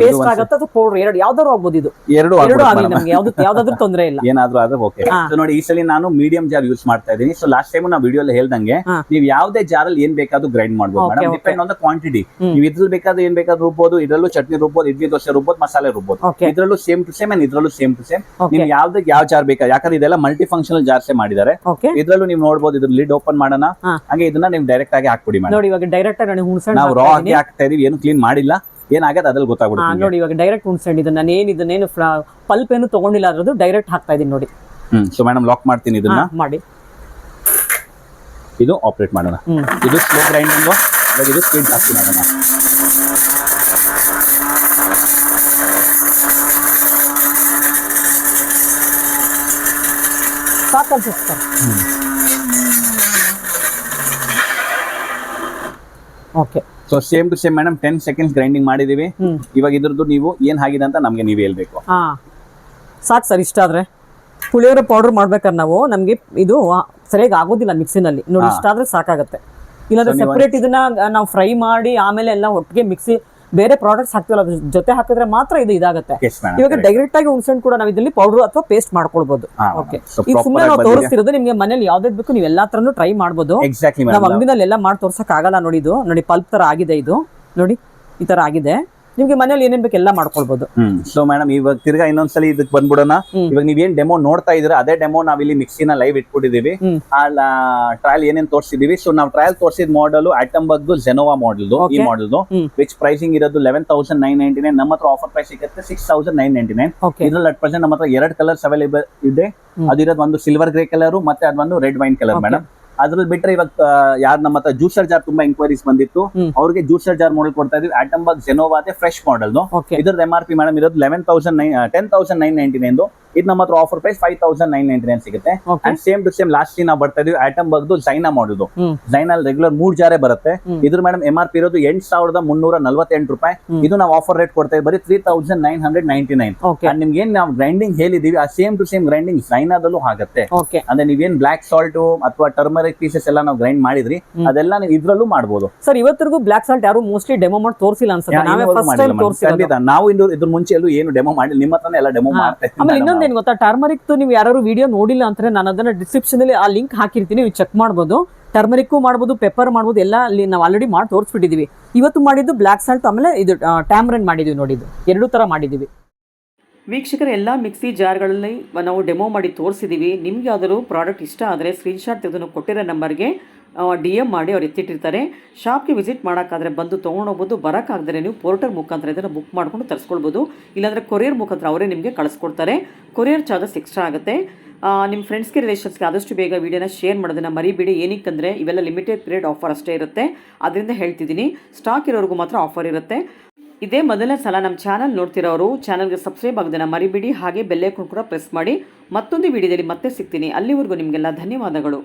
[SPEAKER 3] ಪೇಸ್ಟ್ ಆಗುತ್ತೆ ಅಥವಾ ಪೌಡರ್ ಎರಡು ಯಾವ್ದಾದ್ರು ಆಗ್ಬೋದು. ಇದು ಎರಡು ಆಗಲಿ, ನಮ್ಗೆ ಯಾವ್ದಾದ್ರು ತೊಂದರೆ ಇಲ್ಲ.
[SPEAKER 2] ಏನಾದ್ರೂ ಆದ್ರೆ ಓಕೆ. ನೋಡಿ ಈ ಸಲ ನಾನು ಮೀಡಿಯಂ ಜಾರ್ ಯೂಸ್ ಮಾಡ್ತಾ ಇದ್ದೀನಿ. ಸೊ ಲಾಸ್ಟ್ ಟೈಮ್ ನಾವು ವಿಡಿಯೋ ಅಲ್ಲಿ ಹೇಳ್ದಂಗೆ ನೀವು ಯಾವ್ದೇ ಜಾರ್ ಅಲ್ಲಿ ಏನ್ ಬೇಕಾದ್ರೂ ಗ್ರೈಂಡ್ ಮಾಡ್ಬೋದು madam, depend on the quantity. ನೀವು ಇದ್ರಲ್ಲಿ ಬೇಕಾದ್ರೆ ಏನ್ ಬೇಕಾದ್ರೂ ರುಬ್ಬೋದು, ಇದ್ರಲ್ಲೂ ಚಟ್ನಿ ರುಬ್ಬೋದು, ಇಡ್ಲಿ ದೋಸೆ ರುಬ್ಬೋದು, ಮಸಾಲೆ ರುಬ್ಬೋದು. ಇದ್ರಲ್ಲೂ ಸೇಮ್ ಟು ಸೇಮ್, ಇದ್ರಲ್ಲೂ ಸೇಮ್ ಟು ಸೇಮ್. ನೀವು ಯಾವ್ದಕ್ಕೆ ಯಾವ ಜಾರ್ ಬೇಕಾದ್ರೆ, ಯಾಕಂದ್ರೆ ಇದೆಲ್ಲ ಮಲ್ಟಿ ಫಂಕ್ಷನಲ್ ಜಾರ್ಸೇ ಮಾಡಿದ್ದಾರೆ. ಇದ್ರಲ್ಲೂ ನೀವು ನೋಡಬಹುದು. ಇದ್ರ ಲಿಡ್ ಓಪನ್ ಮಾಡೋಣ, ಹಾಗೆ ಇದನ್ನ ನೀವು ಡೈರೆಕ್ಟ್ ಆಗಿ ಹಾಕ್ಬಿಡಿ ಮೇಡಮ್.
[SPEAKER 3] ನೋಡಿ ಇವಾಗ ಡೈರೆಕ್ಟ್ ಆಗಿ ಹುಣಸೆ
[SPEAKER 2] ನಾವು ರಾ ಆಗಿ ಹಾಕ್ತಾ ಇದೀವಿ, ಏನು ಕ್ಲೀನ್ ಮಾಡಿಲ್ಲ, ಏನಾಗತ್ತೆ ಅದ್ರಲ್ಲಿ ಗೊತ್ತಾಗ್ಬಿಡುತ್ತೆ.
[SPEAKER 3] ನೋಡಿ ಇವಾಗ ಡೈರೆಕ್ಟ್ ಹುಣಸೆ ಇದು ನಾನು ಇದನ್ನೇನು ಪಲ್ಪ್ ಏನು ತಗೊಂಡಿಲ್ಲ, ಅದ್ರದ್ದು ಡೈರೆಕ್ಟ್ ಹಾಕ್ತಾ ಇದೀನಿ ನೋಡಿ.
[SPEAKER 2] ಸೊ ಮೇಡಮ್ ಲಾಕ್ ಮಾಡ್ತೀನಿ, ಇದನ್ನ
[SPEAKER 3] ಮಾಡಿ
[SPEAKER 2] ಇದು ಆಪರೇಟ್ ಮಾಡೋಣ. ಇದು ಸ್ಲೋ ಗ್ರೈಂಡಿಂಗ್, ಇದು ಸ್ಪೀಡ್ ಜಾಸ್ತಿ ಮಾಡೋಣ.
[SPEAKER 3] Okay.
[SPEAKER 2] So same to same madam 10 seconds grinding ಮಾಡಿದೀವಿ. ಇವಾಗ ಇದ್ರದ್ದು ನೀವು ಏನ್ ಆಗಿದೆ ಅಂತ ನಮ್ಗೆ ನೀವೇ ಹೇಳ್ಬೇಕು.
[SPEAKER 3] ಸಾಕು ಸರ್. ಇಷ್ಟ ಆದ್ರೆ ಪುಳಿಯೋರೆ ಪೌಡರ್ ಮಾಡ್ಬೇಕಾದ್ರೆ ನಮ್ಗೆ ಇದು ಸರಿಯಾಗಿ ಆಗೋದಿಲ್ಲ ಮಿಕ್ಸಿನಲ್ಲಿ. ನೋಡಿ ಇಷ್ಟ ಆದ್ರೆ ಸಾಕಾಗತ್ತೆ. ಇಲ್ಲಾಂದ್ರೆ ಸೆಪರೇಟ್ ಇದನ್ನ ನಾವು ಫ್ರೈ ಮಾಡಿ ಆಮೇಲೆ ಎಲ್ಲ ಒಟ್ಟಿಗೆ ಮಿಕ್ಸಿ ಬೇರೆ ಪ್ರಾಡಕ್ಟ್ಸ್ ಹಾಕ್ತಿವಲ್ಲ ಅದ್ರ ಜೊತೆ ಹಾಕಿದ್ರೆ ಮಾತ್ರ ಇದು ಇದಾಗುತ್ತೆ. ಇವಾಗ ಡೈರೆಕ್ಟ್ ಆಗಿ ಹುಣಸೆಹಣ್ಣು ಕೂಡ ನಾವು ಇದರಲ್ಲಿ ಪೌಡರ್ ಅಥವಾ ಪೇಸ್ಟ್ ಮಾಡ್ಕೊಳ್ಬಹುದು. ಓಕೆ. ಇದು ಸುಮ್ಮನೆ ನಾವು ತೋರಿಸ್ತಿರೋದು, ನಿಮ್ಗೆ ಮನೇಲಿ ಯಾವ್ದು ಬೇಕು ನೀವು ಎಲ್ಲಾ ತರನು ಟ್ರೈ ಮಾಡ್ಬೋದು. ನಾವು ಅಂಗಡಿನಲ್ಲಿ ಎಲ್ಲ ಮಾಡಿ ತೋರ್ಸಕ್ ಆಗಲ್ಲ. ನೋಡಿ ಇದು ನೋಡಿ ಪಲ್ಪ್ ತರ ಆಗಿದೆ. ಇದು ನೋಡಿ ಈ ತರ ಆಗಿದೆ. ನಿಮ್ಗೆ ಮನೇಲಿ ಏನೇನ್ ಬೇಕು ಎಲ್ಲ ಮಾಡ್ಕೊಳ್ಬಹುದು.
[SPEAKER 2] ಸೊ ಮೇಡಮ್ ಇವಾಗ ತಿರ್ಗಾ ಇನ್ನೊಂದ್ಸಲಿ ಇದಕ್ಕೆ ಬಂದ್ಬಿಡೋಣ. ಇವಾಗ ನೀವೇನ್ ಡೆಮೋ ನೋಡ್ತಾ ಇದ್ರೆ ಅದೇ ಡೆಮೋ ನಾವಿಲ್ಲಿ ಮಿಕ್ಸಿನ ಲೈವ್ ಇಟ್ಬಿಟ್ಟಿದೀವಿ. ಆ ಟ್ರಯಲ್ ಏನೇನ್ ತೋರಿಸಿದೀವಿ. ಸೊ ನಾವು ಟ್ರಯಲ್ ತೋರಿಸಿದ ಮಾಡೆಲ್ ಆಟಂಬರ್ಗ್ ಜೆನೋವಾ ಮಾಡೆಲ್. ಈ ಮಾಡೆಲ್ ವಿಚ್ ಪ್ರೈಸಿಂಗ್ ಇರೋದು 11,999. ನಮ್ಮ ಹತ್ರ ಆಫರ್ ಪ್ರೈಸ್ ಸಿಗುತ್ತೆ 6,999. ಇದ್ರಲ್ಲಿ ಅಟ್ ಪ್ರೆಸೆಂಟ್ ನಮ್ಮ ಹತ್ರ 2 ಕಲರ್ಸ್ ಅವೈಲೇಬಲ್ ಇದೆ. ಅದಿರೋದು ಒಂದು ಸಿಲ್ವರ್ ಗ್ರೇ ಕಲರ್ ಮತ್ತೆ ಅದೊಂದು ರೆಡ್ ವೈನ್ ಕಲರ್ ಮೇಡಮ್. ಅದ್ರಲ್ಲಿ ಬಿಟ್ರೆ ಇವಾಗ ಯಾರು ನಮ್ಮ ಹತ್ರ ಜ್ಯೂಸರ್ ಜಾರ್ ತುಂಬಾ ಎಂಕ್ವೈರೀಸ್ ಬಂದಿತ್ತು, ಅವ್ರಿಗೆ ಜ್ಯೂಸರ್ ಜಾರ್ ಮಾಡೆಲ್ ಕೊಡ್ತಾ ಇದೀವಿ. Atomberg Zenova fresh model. ಇದ್ರದ್ದು MRP ಮೇಡಮ್ ಇರೋದು 10,999. ಇದು ನಮ್ಮ ಹತ್ರ ಆಫರ್ ಪ್ರೈಸ್ 5,999 ಸಿಗುತ್ತೆ. And same to same last ನಾವು ಬರ್ತಾ ಇದೀವಿ ಆಟಂಬರ್ಗ್ ಜೈನಾ ಮಾಡೆಲ್. ಜೈನಲ್ಲಿ ರೆಗ್ಯುಲರ್ 3 ಜಾರೇ ಬರುತ್ತೆ. ಇದ್ರ ಮೇಡಮ್ MRP ಇರೋದು 8,348 ರೂಪಾಯಿ. ಇದು ನಾವು ಆಫರ್ ರೇಟ್ ಕೊಡ್ತಾ ಇದ್ದೀವಿ ಬರೀ 3,999. ಅಂಡ್ ನಿಮ್ಗೆ ಏನ್ ನಾವು ಗ್ರೈಂಡಿಂಗ್ ಹೇಳಿದೀವಿ ಆ ಸೇಮ್ ಟು ಸೇಮ್ ಗ್ರೈಂಡಿಂಗ್ ಜೈನಾದಲ್ಲೂ ಆಗುತ್ತೆ. ಅಂದ್ರೆ ನೀವೇನ್ ಬ್ಲಾಕ್ ಸಾಲ್ಟ್ ಅಥವಾ ಟರ್ಮರಿಕ್ ಪೀಸಸ್ ಎಲ್ಲ ನಾವು ಗ್ರೈಂಡ್ ಮಾಡಿದ್ರಿ ಅದೆಲ್ಲ ನೀವು ಇದ್ರಲ್ಲೂ ಮಾಡಬಹುದು.
[SPEAKER 3] ಸರ್ ಇವತ್ತಿಗೂ ಬ್ಲಾಕ್ ಸಾಲ್ಟ್ ಯಾರು ಮೋಸ್ಟ್ಲಿ ಡೆಮೋ ಮಾಡಿ ತೋರಿಸಿಲ್ಲ ಅನ್ಸುತ್ತೆ.
[SPEAKER 2] ನಾವು ಇದ್ರ ಮುಂಚೆ ಎಲ್ಲೂ ಏನು ಡೆಮೋ ಮಾಡಿಲ್ಲ, ನಿಮ್ಮ ಹತ್ರನೇ ಎಲ್ಲ ಡೆಮೋ ಮಾಡ್ತೇವೆ.
[SPEAKER 3] ಇನ್ನೊಂದೇನು ಗೊತ್ತಾ, ಟರ್ಮರಿಕ್ ನೀವು ಯಾರು ವಿಡಿಯೋ ನೋಡಿಲ್ಲ ಅಂದ್ರೆ ನಾನು ಅದನ್ನ ಡಿಸ್ಕ್ರಿಪ್ಷನ್ ಅಲ್ಲಿ ಆ ಲಿಂಕ್ ಹಾಕಿರ್ತೀನಿ, ನೀವು ಚೆಕ್ ಮಾಡಬಹುದು. ಟರ್ಮರಿಕ್ ಮಾಡಬಹುದು, ಪೆಪ್ಪರ್ ಮಾಡಬಹುದು, ಎಲ್ಲ ಅಲ್ಲಿ ನಾವು ಆಲ್ರೆಡಿ ಮಾಡಿ ತೋರಿಸ್ಬಿಟ್ಟಿದೀವಿ. ಇವತ್ತು ಮಾಡಿದ್ದು ಬ್ಲಾಕ್ ಸಾಲ್ಟ್, ಆಮೇಲೆ ಇದು ಟ್ಯಾಮ್ರನ್ ಮಾಡಿದೀವಿ. ನೋಡಿ ಇದು 2 ತರ ಮಾಡಿದೀವಿ.
[SPEAKER 1] ವೀಕ್ಷಕರ ಎಲ್ಲ ಮಿಕ್ಸಿ ಜಾರ್ಗಳಲ್ಲಿ ನಾವು ಡೆಮೋ ಮಾಡಿ ತೋರಿಸಿದ್ದೀವಿ. ನಿಮ್ಗೆ ಯಾವ್ದಾದ್ರು ಪ್ರಾಡಕ್ಟ್ ಇಷ್ಟ ಆದರೆ ಸ್ಕ್ರೀನ್ಶಾಟ್ ತೆಗೆದು ಕೊಟ್ಟಿರೋ ನಂಬರ್ಗೆ DM ಮಾಡಿ ಅವ್ರು ಎತ್ತಿಟ್ಟಿರ್ತಾರೆ. ಶಾಪ್ಗೆ ವಿಸಿಟ್ ಮಾಡೋಕ್ಕಾದ್ರೆ ಬಂದು ತೊಗೊಂಡೋಗ್ಬೋದು. ಬರೋಕ್ಕಾಗದರೆ ನೀವು ಪೋರ್ಟರ್ ಮುಖಾಂತರ ಇದನ್ನು ಬುಕ್ ಮಾಡ್ಕೊಂಡು ತರಿಸ್ಕೊಳ್ಬೋದು. ಇಲ್ಲಾಂದರೆ ಕೊರಿಯರ್ ಮುಖಾಂತರ ಅವರೇ ನಿಮಗೆ ಕಳಿಸ್ಕೊಡ್ತಾರೆ. ಕೊರಿಯರ್ ಚಾರ್ಜಸ್ ಎಕ್ಸ್ಟ್ರಾ ಆಗುತ್ತೆ. ನಿಮ್ಮ ಫ್ರೆಂಡ್ಸ್ಗೆ ರಿಲೇಷನ್ಸ್ಗೆ ಆದಷ್ಟು ಬೇಗ ವೀಡಿಯೋನ ಶೇರ್ ಮಾಡೋದನ್ನು ಮರಿಬೇಡಿ. ಏನಕ್ಕಂದರೆ ಇವೆಲ್ಲ ಲಿಮಿಟೆಡ್ ಪೀರಿಯಡ್ ಆಫರ್ ಅಷ್ಟೇ ಇರುತ್ತೆ. ಅದರಿಂದ ಹೇಳ್ತಿದ್ದೀನಿ, ಸ್ಟಾಕ್ ಇರೋರಿಗೂ ಮಾತ್ರ ಆಫರ್ ಇರುತ್ತೆ. ಇದೇ ಮೊದಲನೇ ಸಲ ನಮ್ಮ ಚಾನಲ್ ನೋಡ್ತಿರೋರು ಚಾನಲ್ಗೆ ಸಬ್ಸ್ಕ್ರೈಬ್ ಆಗೋದನ್ನು ಮರಿಬೇಡಿ. ಹಾಗೆ ಬೆಲ್ ಐಕಾನ್ ಕೂಡ ಪ್ರೆಸ್ ಮಾಡಿ. ಮತ್ತೊಂದು ವಿಡಿಯೋದಲ್ಲಿ ಮತ್ತೆ ಸಿಗ್ತೀನಿ. ಅಲ್ಲಿವರೆಗೂ ನಿಮಗೆಲ್ಲ ಧನ್ಯವಾದಗಳು.